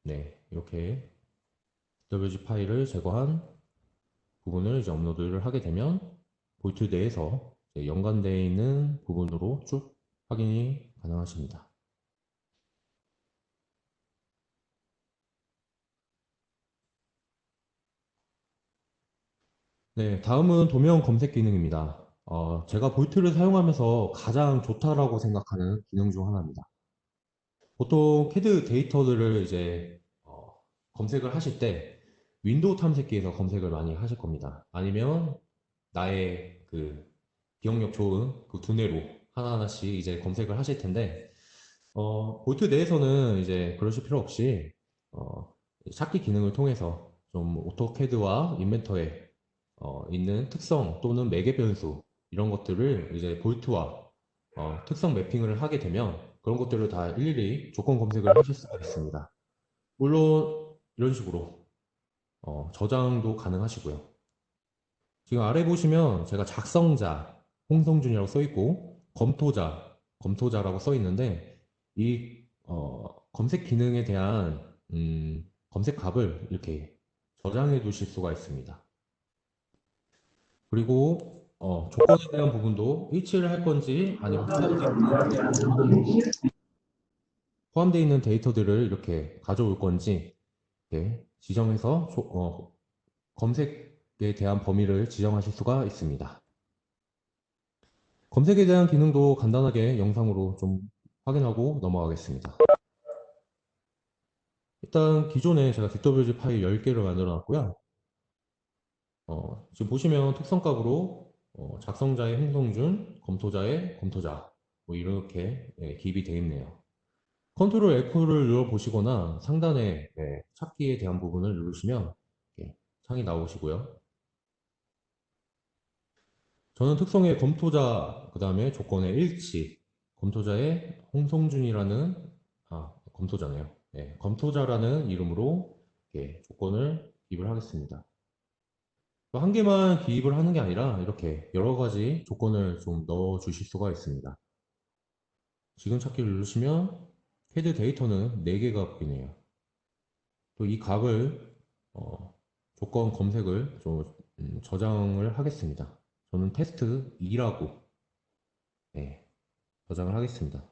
네, 이렇게 DWG 파일을 제거한 부분을 이제 업로드를 하게 되면 볼트 내에서 이제 연관되어 있는 부분으로 쭉 확인이 가능하십니다. 네, 다음은 도면 검색 기능입니다. 제가 볼트를 사용하면서 가장 좋다라고 생각하는 기능 중 하나입니다. 보통 CAD 데이터들을 이제 검색을 하실 때 윈도우 탐색기에서 검색을 많이 하실 겁니다. 아니면 나의 그 기억력 좋은 그 두뇌로 하나하나씩 이제 검색을 하실 텐데 볼트 내에서는 이제 그러실 필요 없이 찾기 기능을 통해서 좀 오토캐드와 인벤터에 있는 특성 또는 매개 변수 이런 것들을 이제 볼트와 특성 매핑을 하게 되면 그런 것들을 다 일일이 조건 검색을 하실 수가 있습니다. 물론 이런 식으로 저장도 가능하시고요. 지금 아래 보시면 제가 작성자 홍성준이라고 써 있고 검토자라고 써 있는데 이 검색 기능에 대한 검색 값을 이렇게 저장해 두실 수가 있습니다. 그리고 조건에 대한 부분도 일치를 할 건지 아니면 포함되어 있는 데이터들을 이렇게 가져올 건지 이렇게 지정해서 검색에 대한 범위를 지정하실 수가 있습니다. 검색에 대한 기능도 간단하게 영상으로 좀 확인하고 넘어가겠습니다. 일단 기존에 제가 DWG 파일 10개를 만들어 놨고요. 지금 보시면 특성값으로 작성자의 홍성준, 검토자의 검토자 뭐 이렇게 기입이 되어 있네요. 컨트롤 F를 눌러 보시거나 상단에 찾기에 대한 부분을 누르시면 이렇게 창이 나오시고요. 저는 특성의 검토자, 그 다음에 조건의 일치, 검토자의 홍성준이라는, 검토자네요. 네, 검토자라는 이름으로 이렇게 조건을 기입을 하겠습니다. 한 개만 기입을 하는 게 아니라 이렇게 여러 가지 조건을 좀 넣어 주실 수가 있습니다. 지금 찾기를 누르시면 헤드 데이터는 4개가 보이네요. 또 이 값을 조건 검색을 좀 저장을 하겠습니다. 저는 테스트 2라고 저장을 하겠습니다.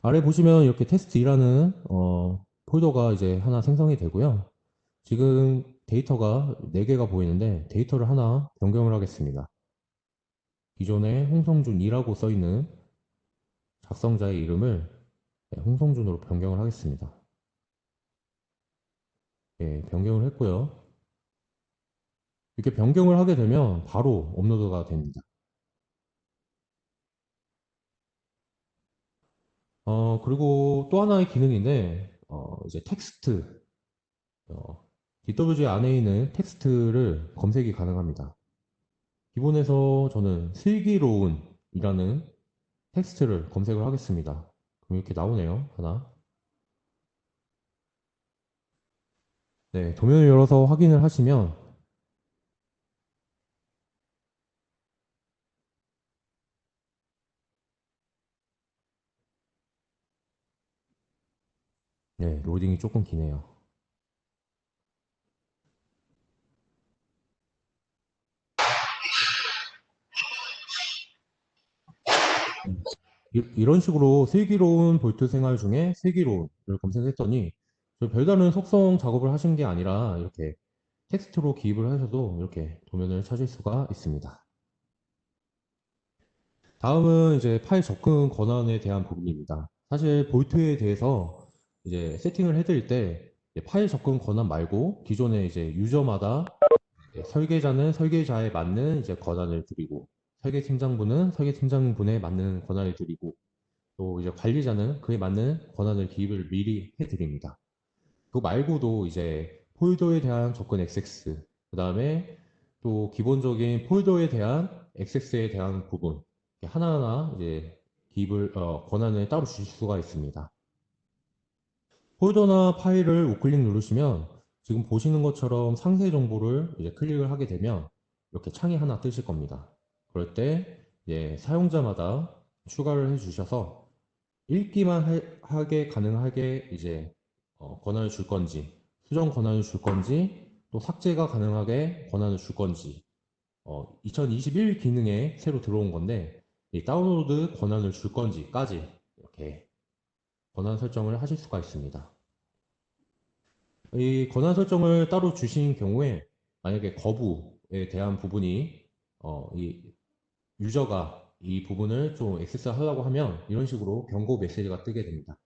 아래 보시면 이렇게 테스트 2라는 폴더가 이제 하나 생성이 되고요. 지금 데이터가 4개가 보이는데 데이터를 하나 변경을 하겠습니다. 기존에 홍성준 2라고 써있는 작성자의 이름을 홍성준으로 변경을 하겠습니다. 변경을 했고요. 이렇게 변경을 하게 되면 바로 업로드가 됩니다. 그리고 또 하나의 기능인데, 이제 텍스트, DWG 안에 있는 텍스트를 검색이 가능합니다. 기본에서 저는 슬기로운이라는 텍스트를 검색을 하겠습니다. 그럼 이렇게 나오네요. 하나. 네, 도면을 열어서 확인을 하시면, 네, 로딩이 조금 기네요. 이런 식으로 슬기로운 볼트 생활 중에 슬기로운을 검색했더니 별다른 속성 작업을 하신 게 아니라 이렇게 텍스트로 기입을 하셔도 이렇게 도면을 찾을 수가 있습니다. 다음은 이제 파일 접근 권한에 대한 부분입니다. 사실 볼트에 대해서 이제 세팅을 해드릴 때 파일 접근 권한 말고 기존에 이제 유저마다 설계자는 설계자에 맞는 이제 권한을 드리고 설계 팀장분은 설계 팀장분에 맞는 권한을 드리고 또 이제 관리자는 그에 맞는 권한을 기입을 미리 해드립니다. 그거 말고도 이제 폴더에 대한 접근 액세스, 그 다음에 또 기본적인 폴더에 대한 액세스에 대한 부분 하나하나 이제 기입을 권한을 따로 주실 수가 있습니다. 폴더나 파일을 우클릭 누르시면 지금 보시는 것처럼 상세 정보를 이제 클릭을 하게 되면 이렇게 창이 하나 뜨실 겁니다. 그럴 때 이제 사용자마다 추가를 해 주셔서 읽기만 하게 가능하게 이제 권한을 줄 건지 수정 권한을 줄 건지 또 삭제가 가능하게 권한을 줄 건지 2021 기능에 새로 들어온 건데 이 다운로드 권한을 줄 건지까지 이렇게 권한 설정을 하실 수가 있습니다. 이 권한 설정을 따로 주신 경우에 만약에 거부에 대한 부분이 이 유저가 이 부분을 좀 액세스 하려고 하면 이런 식으로 경고 메시지가 뜨게 됩니다.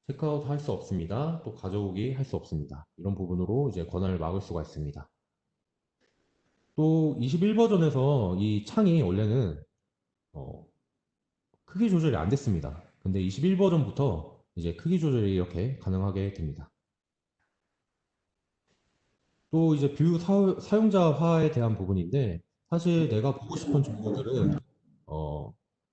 체크아웃 할 수 없습니다. 또 가져오기 할 수 없습니다. 이런 부분으로 이제 권한을 막을 수가 있습니다. 또 21버전에서 이 창이 원래는 크기 조절이 안 됐습니다. 근데 21버전부터 이제 크기 조절이 이렇게 가능하게 됩니다. 또 이제 뷰 사용자화에 대한 부분인데 사실 내가 보고 싶은 정보들은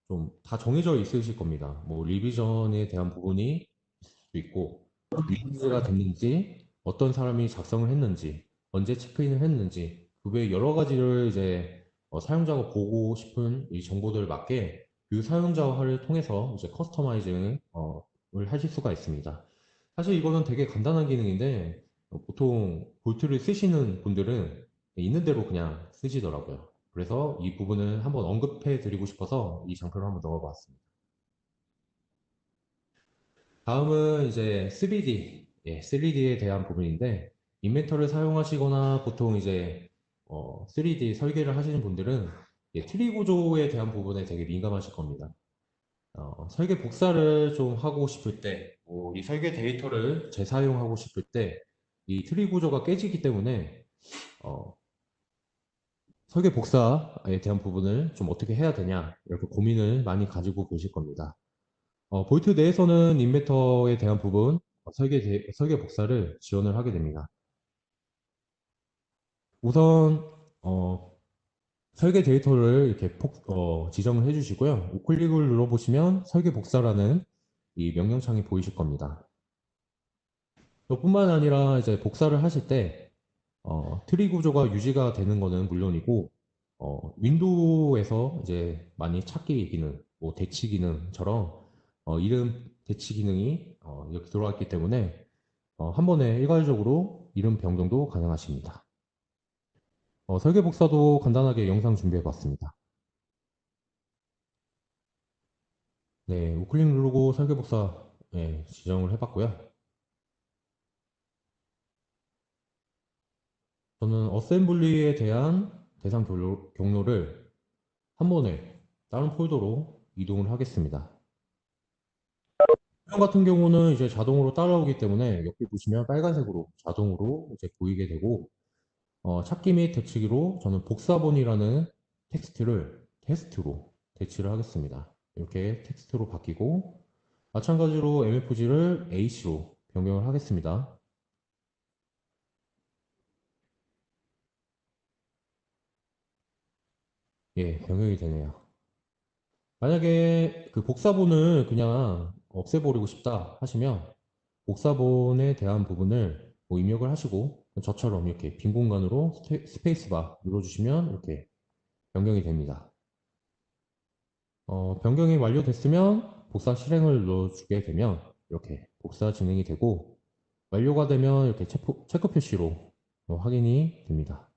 좀 다 정해져 있으실 겁니다. 뭐 리비전에 대한 부분이 수 있고 리리즈가 됐는지 어떤 사람이 작성을 했는지 언제 체크인을 했는지 그 외 여러 가지를 이제 사용자가 보고 싶은 이 정보들을 맞게 뷰 사용자화를 통해서 이제 커스터마이징을 하실 수가 있습니다. 사실 이거는 되게 간단한 기능인데 보통 볼트를 쓰시는 분들은 있는 대로 그냥 쓰시더라고요. 그래서 이 부분을 한번 언급해 드리고 싶어서 이 장표를 한번 넣어 봤습니다. 다음은 이제 3D, 3D에 대한 부분인데, 인벤터를 사용하시거나 보통 이제 3D 설계를 하시는 분들은 트리 구조에 대한 부분에 되게 민감하실 겁니다. 설계 복사를 좀 하고 싶을 때, 이 설계 데이터를 재사용하고 싶을 때, 이 트리 구조가 깨지기 때문에 어, 설계 복사에 대한 부분을 좀 어떻게 해야 되냐, 이렇게 고민을 많이 가지고 계실 겁니다. 볼트 내에서는 인벤터에 대한 부분, 설계 복사를 지원을 하게 됩니다. 우선, 설계 데이터를 이렇게 지정을 해주시고요. 우클릭을 눌러보시면 설계 복사라는 이 명령창이 보이실 겁니다. 뿐만 아니라 이제 복사를 하실 때, 트리 구조가 유지가 되는 것은 물론이고, 윈도우에서 이제 많이 찾기 기능, 뭐 대치 기능처럼 이름 대치 기능이 이렇게 들어왔기 때문에 한 번에 일괄적으로 이름 변경도 가능하십니다. 설계 복사도 간단하게 영상 준비해 봤습니다. 네, 우클릭 누르고 설계 복사 지정을 해봤고요. 저는 어셈블리에 대한 대상 경로를 한 번에 다른 폴더로 이동을 하겠습니다. 이런 같은 경우는 이제 자동으로 따라오기 때문에 옆에 보시면 빨간색으로 자동으로 이제 보이게 되고 찾기 및 대치기로 저는 복사본이라는 텍스트를 테스트로 대치를 하겠습니다. 이렇게 텍스트로 바뀌고 마찬가지로 MFG를 H로 변경을 하겠습니다. 예, 변경이 되네요. 만약에 그 복사본을 그냥 없애버리고 싶다 하시면 복사본에 대한 부분을 뭐 입력을 하시고 저처럼 이렇게 빈 공간으로 스페이스바 눌러주시면 이렇게 변경이 됩니다. 변경이 완료됐으면 복사 실행을 눌러주게 되면 이렇게 복사 진행이 되고 완료가 되면 이렇게 체크 표시로 확인이 됩니다.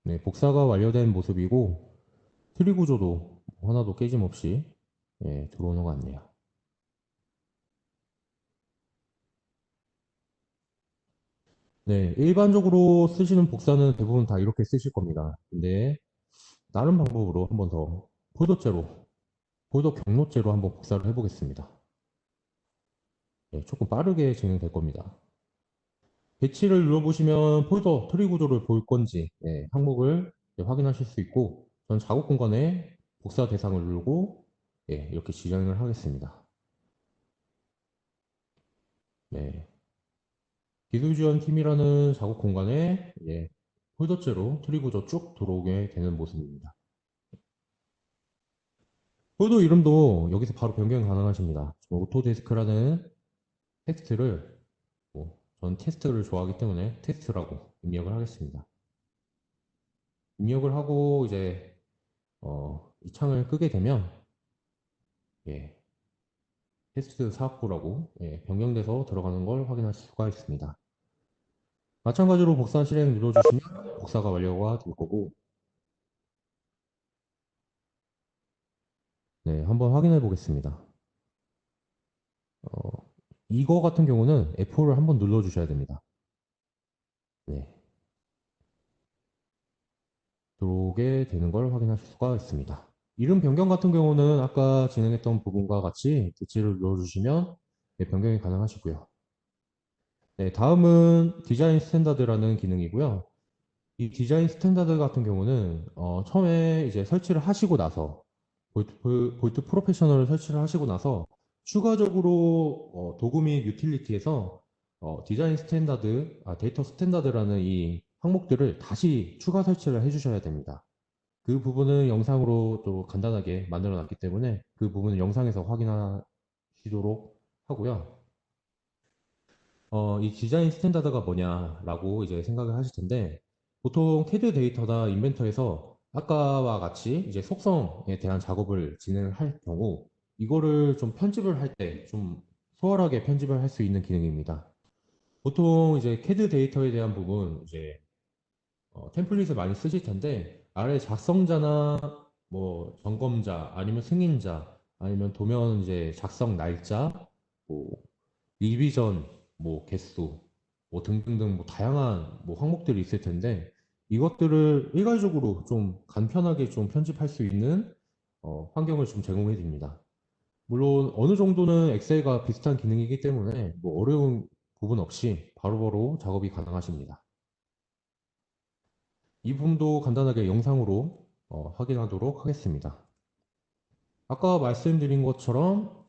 네, 복사가 완료된 모습이고 트리 구조도 하나도 깨짐없이 들어오는 것 같네요. 네, 일반적으로 쓰시는 복사는 대부분 다 이렇게 쓰실 겁니다. 근데 다른 방법으로 한번 더 폴더째로, 폴더 경로째로 한번 복사를 해보겠습니다. 네, 조금 빠르게 진행될 겁니다. 배치를 눌러보시면 폴더 트리 구조를 볼 건지 항목을 확인하실 수 있고 전 작업 공간에 복사 대상을 누르고 이렇게 지정을 하겠습니다. 네, 기술 지원 팀이라는 작업 공간에 폴더째로 트리 구조 쭉 들어오게 되는 모습입니다. 폴더 이름도 여기서 바로 변경 가능하십니다. 오토데스크라는 텍스트를 전 테스트를 좋아하기 때문에 테스트라고 입력을 하겠습니다. 입력을 하고 이제 이 창을 끄게 되면 예, 테스트 사업부라고 변경돼서 들어가는 걸 확인하실 수가 있습니다. 마찬가지로 복사 실행 눌러주시면 복사가 완료가 될 거고 네, 한번 확인해 보겠습니다. 어, 이거 같은 경우는 F4를 한번 눌러주셔야 됩니다. 네, 들어오게 되는 걸 확인하실 수가 있습니다. 이름 변경 같은 경우는 아까 진행했던 부분과 같이 대치를 눌러주시면 변경이 가능하시고요. 네, 다음은 디자인 스탠다드라는 기능이고요. 이 디자인 스탠다드 같은 경우는 처음에 이제 설치를 하시고 나서 볼트 프로페셔널을 설치를 하시고 나서 추가적으로 도구 및 유틸리티에서 디자인 스탠다드, 데이터 스탠다드라는 이 항목들을 다시 추가 설치를 해주셔야 됩니다. 그 부분은 영상으로 또 간단하게 만들어 놨기 때문에 그 부분은 영상에서 확인하시도록 하고요. 이 디자인 스탠다드가 뭐냐라고 이제 생각을 하실 텐데, 보통 캐드 데이터나 인벤터에서 아까와 같이 이제 속성에 대한 작업을 진행을 할 경우, 이거를 좀 편집을 할 때 좀 수월하게 편집을 할 수 있는 기능입니다. 보통 이제 CAD 데이터에 대한 부분 이제 템플릿을 많이 쓰실 텐데 아래 작성자나 뭐 점검자 아니면 승인자 아니면 도면 이제 작성 날짜 뭐 리비전 뭐 개수 뭐 등등등 뭐 다양한 뭐 항목들이 있을 텐데 이것들을 일괄적으로 좀 간편하게 좀 편집할 수 있는 환경을 좀 제공해 드립니다. 물론 어느 정도는 엑셀과 비슷한 기능이기 때문에 뭐 어려운 부분 없이 바로바로 작업이 가능하십니다. 이 부분도 간단하게 영상으로 확인하도록 하겠습니다. 아까 말씀드린 것처럼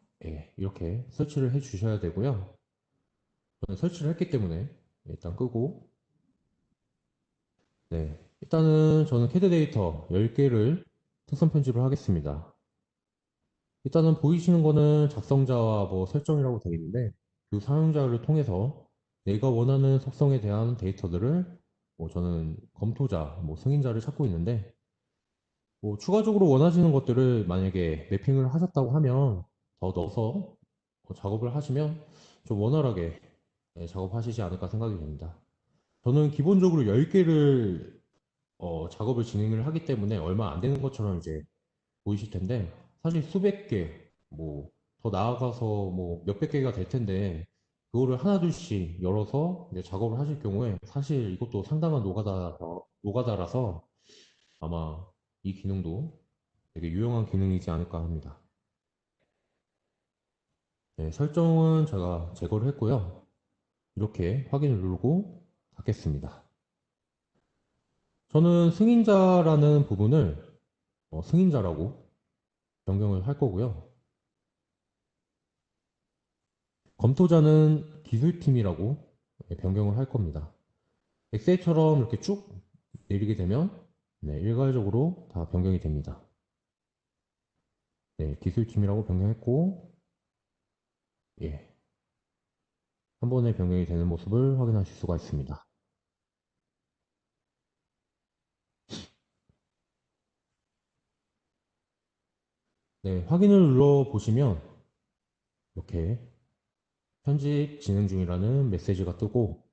이렇게 설치를 해 주셔야 되고요. 저는 설치를 했기 때문에 일단 끄고 일단은 저는 캐드 데이터 10개를 특성 편집을 하겠습니다. 일단은 보이시는 거는 작성자와 뭐 설정이라고 되어 있는데 그 사용자를 통해서 내가 원하는 속성에 대한 데이터들을 뭐 저는 검토자, 뭐 승인자를 찾고 있는데 뭐 추가적으로 원하시는 것들을 만약에 매핑을 하셨다고 하면 더 넣어서 작업을 하시면 좀 원활하게 작업하시지 않을까 생각이 됩니다. 저는 기본적으로 10개를 작업을 진행을 하기 때문에 얼마 안 되는 것처럼 이제 보이실 텐데 사실 수백 개, 뭐 더 나아가서 뭐 몇백 개가 될 텐데 그거를 하나둘씩 열어서 이제 작업을 하실 경우에 사실 이것도 상당한 노가다라서 아마 이 기능도 되게 유용한 기능이지 않을까 합니다. 네, 설정은 제가 제거를 했고요. 이렇게 확인을 누르고 닫겠습니다. 저는 승인자라는 부분을 승인자라고 변경을 할 거고요. 검토자는 기술팀이라고 변경을 할 겁니다. 엑셀처럼 이렇게 쭉 내리게 되면 일괄적으로 다 변경이 됩니다. 기술팀이라고 변경했고 한 번에 변경이 되는 모습을 확인하실 수가 있습니다. 확인을 눌러 보시면 이렇게 편집 진행 중이라는 메시지가 뜨고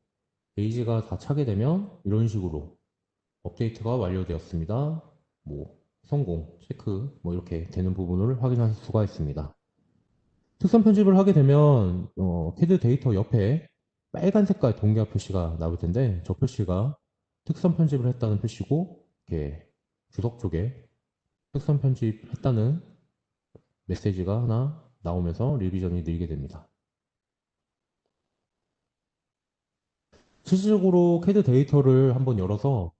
페이지가 다 차게 되면 이런 식으로 업데이트가 완료되었습니다. 뭐 성공, 체크 뭐 이렇게 되는 부분을 확인하실 수가 있습니다. 특성 편집을 하게 되면 캐드 데이터 옆에 빨간 색깔 동기화 표시가 나올 텐데 저 표시가 특성 편집을 했다는 표시고 이렇게 주석 쪽에 특성 편집했다는 메시지가 하나 나오면서 리비전이 늘게 됩니다. 실질적으로 캐드 데이터를 한번 열어서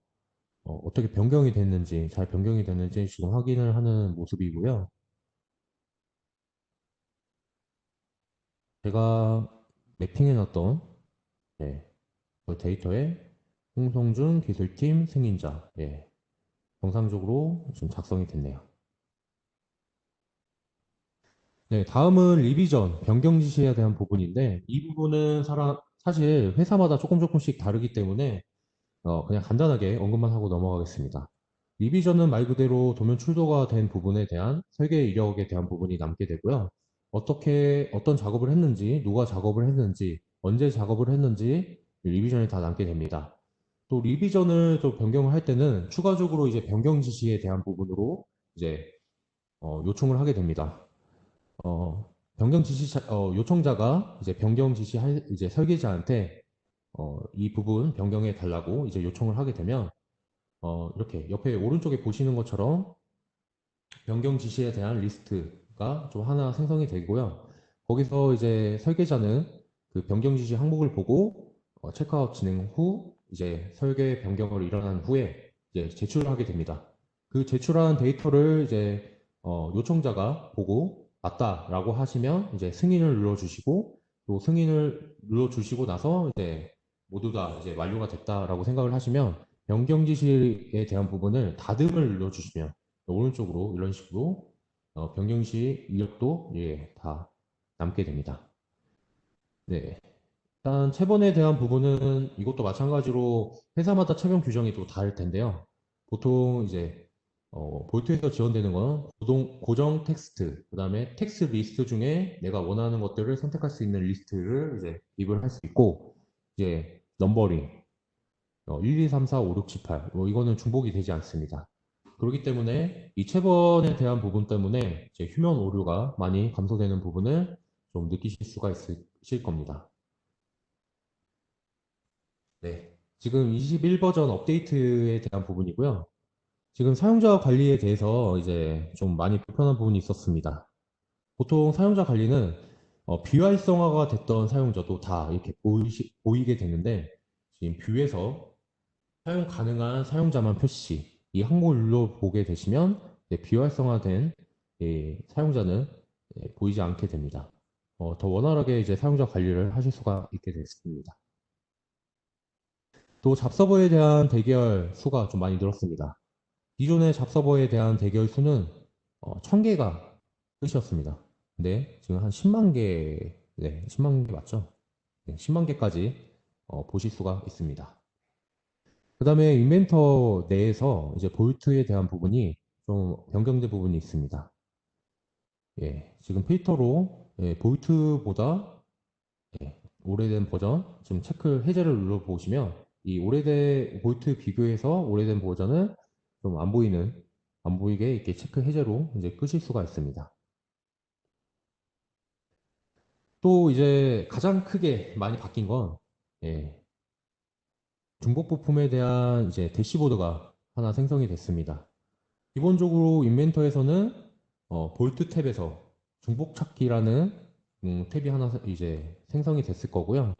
어떻게 변경이 됐는지, 잘 변경이 됐는지 지금 확인을 하는 모습이고요. 제가 매핑해놨던 그 데이터에 홍성준 기술팀 승인자, 정상적으로 지금 작성이 됐네요. 다음은 리비전, 변경 지시에 대한 부분인데 이 부분은 사실 회사마다 조금씩 다르기 때문에 그냥 간단하게 언급만 하고 넘어가겠습니다. 리비전은 말 그대로 도면 출도가 된 부분에 대한 설계 이력에 대한 부분이 남게 되고요. 어떤 작업을 했는지, 누가 작업을 했는지, 언제 작업을 했는지 리비전이 다 남게 됩니다. 또 리비전을 또 변경을 할 때는 추가적으로 이제 변경 지시에 대한 부분으로 이제 요청을 하게 됩니다. 변경 지시 요청자가 이제 변경 지시할 이제 설계자한테 이 부분 변경해 달라고 이제 요청을 하게 되면 이렇게 옆에 오른쪽에 보시는 것처럼 변경 지시에 대한 리스트가 좀 하나 생성이 되고요. 거기서 이제 설계자는 그 변경 지시 항목을 보고 체크아웃 진행 후 이제 설계 변경을 일어난 후에 이제 제출하게 됩니다. 그 제출한 데이터를 이제 요청자가 보고 맞다라고 하시면 이제 승인을 눌러주시고 또 승인을 눌러주시고 나서 이제 모두 다 이제 완료가 됐다라고 생각을 하시면 변경 지시에 대한 부분을 닫음을 눌러주시면 오른쪽으로 이런 식으로 변경 시 이력도 다 남게 됩니다. 일단 체본에 대한 부분은 이것도 마찬가지로 회사마다 체본 규정이 또 다를 텐데요. 보통 이제 볼트에서 지원되는 건 고정 텍스트, 그 다음에 텍스트 리스트 중에 내가 원하는 것들을 선택할 수 있는 리스트를 이제 기입을 할 수 있고 이제 넘버링 1, 2, 3, 4, 5, 6, 7, 8 이거는 중복이 되지 않습니다. 그렇기 때문에 이 체번에 대한 부분 때문에 이제 휴면 오류가 많이 감소되는 부분을 좀 느끼실 수가 있으실 겁니다. 네, 지금 21 버전 업데이트에 대한 부분이고요. 지금 사용자 관리에 대해서 이제 좀 많이 불편한 부분이 있었습니다. 보통 사용자 관리는 비활성화가 됐던 사용자도 다 이렇게 보이게 되는데 지금 뷰에서 사용 가능한 사용자만 표시 이 한글로 보게 되시면 비활성화된 사용자는 보이지 않게 됩니다. 더 원활하게 이제 사용자 관리를 하실 수가 있게 됐습니다. 또 잡서버에 대한 대결 수가 좀 많이 늘었습니다. 기존의 잡서버에 대한 대결 수는 1000개가 끝이었습니다. 근데 지금 한 10만 개, 네, 10만 개 맞죠? 네, 10만 개까지 보실 수가 있습니다. 그 다음에 인벤터 내에서 이제 볼트에 대한 부분이 좀 변경된 부분이 있습니다. 예, 지금 필터로 볼트보다 오래된 버전 좀 체크 해제를 눌러보시면 이 오래된 볼트 비교해서 오래된 버전은 좀 안 보이게 이렇게 체크 해제로 이제 끄실 수가 있습니다. 또 이제 가장 크게 많이 바뀐 건 예, 중복 부품에 대한 이제 대시보드가 하나 생성이 됐습니다. 기본적으로 인벤터에서는 볼트 탭에서 중복 찾기라는 탭이 하나 이제 생성이 됐을 거고요.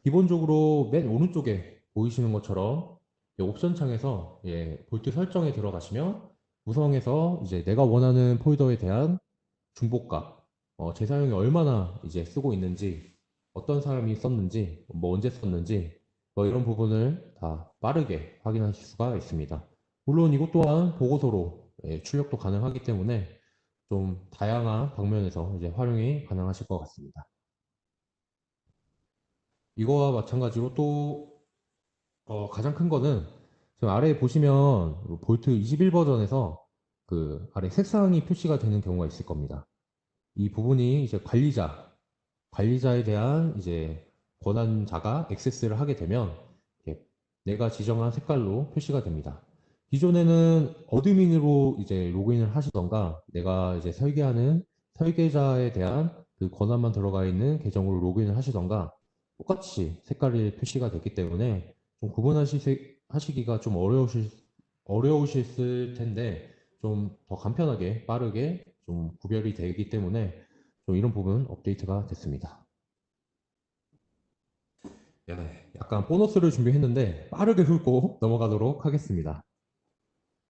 기본적으로 맨 오른쪽에 보이시는 것처럼 옵션 창에서 볼트 설정에 들어가시면 구성에서 이제 내가 원하는 폴더에 대한 중복값, 재사용이 얼마나 이제 쓰고 있는지, 어떤 사람이 썼는지, 뭐 언제 썼는지, 뭐 이런 부분을 다 빠르게 확인하실 수가 있습니다. 물론 이것 또한 보고서로 출력도 가능하기 때문에 좀 다양한 방면에서 이제 활용이 가능하실 것 같습니다. 이거와 마찬가지로 또 가장 큰 거는 지금 아래에 보시면 볼트 21 버전에서 그 아래 색상이 표시가 되는 경우가 있을 겁니다. 이 부분이 이제 관리자에 대한 이제 권한자가 액세스를 하게 되면 이렇게 내가 지정한 색깔로 표시가 됩니다. 기존에는 어드민으로 이제 로그인을 하시던가 내가 이제 설계하는 설계자에 대한 그 권한만 들어가 있는 계정으로 로그인을 하시던가 똑같이 색깔이 표시가 됐기 때문에 좀 구분하시기가 좀 어려우실 텐데 좀 더 간편하게 빠르게 좀 구별이 되기 때문에 좀 이런 부분 업데이트가 됐습니다. 약간 보너스를 준비했는데 빠르게 훑고 넘어가도록 하겠습니다.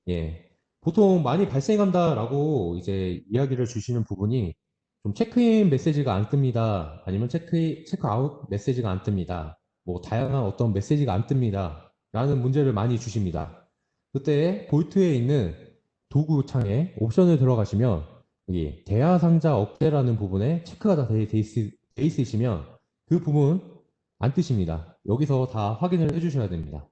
예. 보통 많이 발생한다라고 이제 이야기를 주시는 부분이 좀 체크인 메시지가 안 뜹니다. 아니면 체크아웃 메시지가 안 뜹니다. 뭐 다양한 어떤 메시지가 안 뜹니다. 라는 문제를 많이 주십니다. 그때 볼트에 있는 도구 창에 옵션을 들어가시면 여기 대하 상자 업데라는 부분에 체크가 다 돼 있으시면 그 부분 안 뜨십니다. 여기서 다 확인을 해주셔야 됩니다.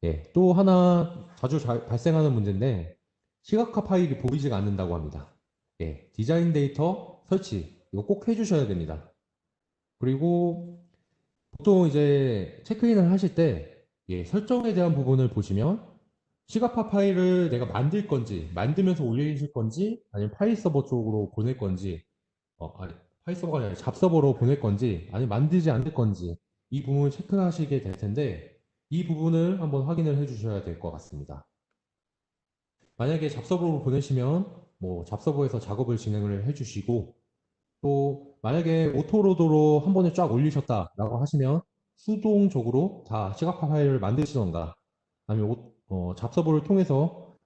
예, 또 하나 자주 발생하는 문제인데 시각화 파일이 보이지가 않는다고 합니다. 예, 디자인 데이터 설치 이거 꼭 해주셔야 됩니다. 그리고 보통 이제 체크인을 하실 때 설정에 대한 부분을 보시면 시각화 파일을 내가 만들 건지 만들면서 올리실 건지 아니면 파일 서버 쪽으로 보낼 건지 아니 파일 서버가 아니라 잡서버로 보낼 건지 아니면 만들지 않을 건지 이 부분을 체크하시게 될 텐데 이 부분을 한번 확인을 해 주셔야 될 것 같습니다. 만약에 잡서버로 보내시면 뭐 잡서버에서 작업을 진행을 해 주시고 또 만약에 오토로드로 한 번에 쫙 올리셨다라고 하시면 수동적으로 다 시각화 파일을 만드시던가 아니면 잡서버를 통해서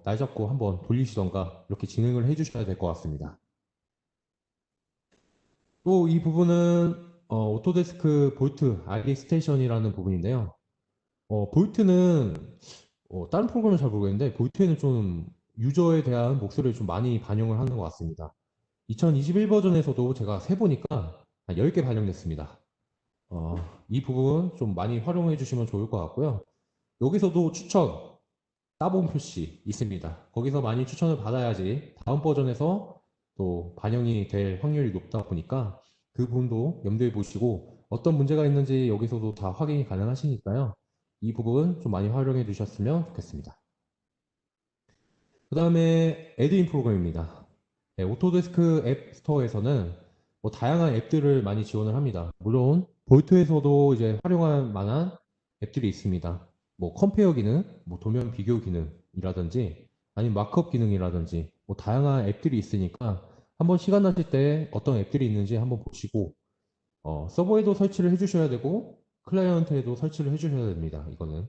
날 잡고 한번 돌리시던가 이렇게 진행을 해 주셔야 될 것 같습니다. 또 이 부분은 오토데스크 볼트 RD 스테이션이라는 부분인데요. 볼트는 다른 프로그램은 잘 모르겠는데 볼트에는 좀 유저에 대한 목소리를 좀 많이 반영을 하는 것 같습니다. 2021 버전에서도 제가 세보니까 한 10개 반영됐습니다. 어, 이 부분 좀 많이 활용해 주시면 좋을 것 같고요. 여기서도 추천, 따봉 표시 있습니다. 거기서 많이 추천을 받아야지 다음 버전에서 또 반영이 될 확률이 높다 보니까 그 부분도 염두에 보시고 어떤 문제가 있는지 여기서도 다 확인이 가능하시니까요. 이 부분 좀 많이 활용해 주셨으면 좋겠습니다. 그 다음에 애드인 프로그램입니다. 네, 오토데스크 앱 스토어에서는 뭐 다양한 앱들을 많이 지원을 합니다. 물론 볼트에서도 이제 활용할 만한 앱들이 있습니다. 뭐 컴페어 기능, 뭐 도면 비교 기능이라든지 아니면 마크업 기능이라든지 뭐 다양한 앱들이 있으니까 한번 시간 나실 때 어떤 앱들이 있는지 한번 보시고 서버에도 설치를 해주셔야 되고 클라이언트에도 설치를 해주셔야 됩니다. 이거는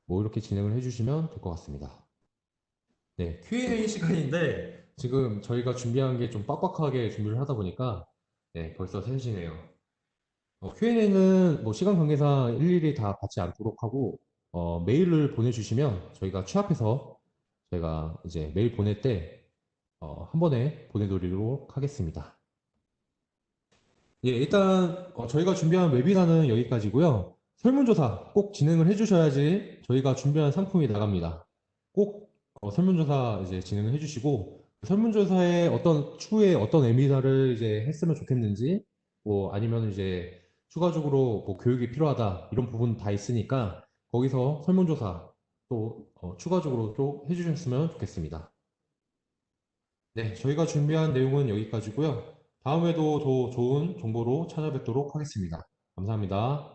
뭐 이렇게 진행을 해주시면 될 것 같습니다. 네, Q&A 시간인데 지금 저희가 준비한 게 좀 빡빡하게 준비를 하다 보니까 네, 벌써 3시네요. Q&A는 뭐 시간 관계상 일일이 다 받지 않도록 하고 메일을 보내주시면 저희가 취합해서 저희가 이제 메일 보낼 때 한 번에 보내드리도록 하겠습니다. 예, 일단 저희가 준비한 웨비나는 여기까지고요. 설문조사 꼭 진행을 해주셔야지 저희가 준비한 상품이 나갑니다. 꼭 설문조사 이제 진행을 해주시고 설문조사에 어떤 추후에 어떤 에미사를 이제 했으면 좋겠는지 뭐 아니면 이제 추가적으로 뭐 교육이 필요하다 이런 부분 다 있으니까 거기서 설문조사 또 추가적으로 또 해주셨으면 좋겠습니다. 네, 저희가 준비한 내용은 여기까지고요. 다음에도 더 좋은 정보로 찾아뵙도록 하겠습니다. 감사합니다.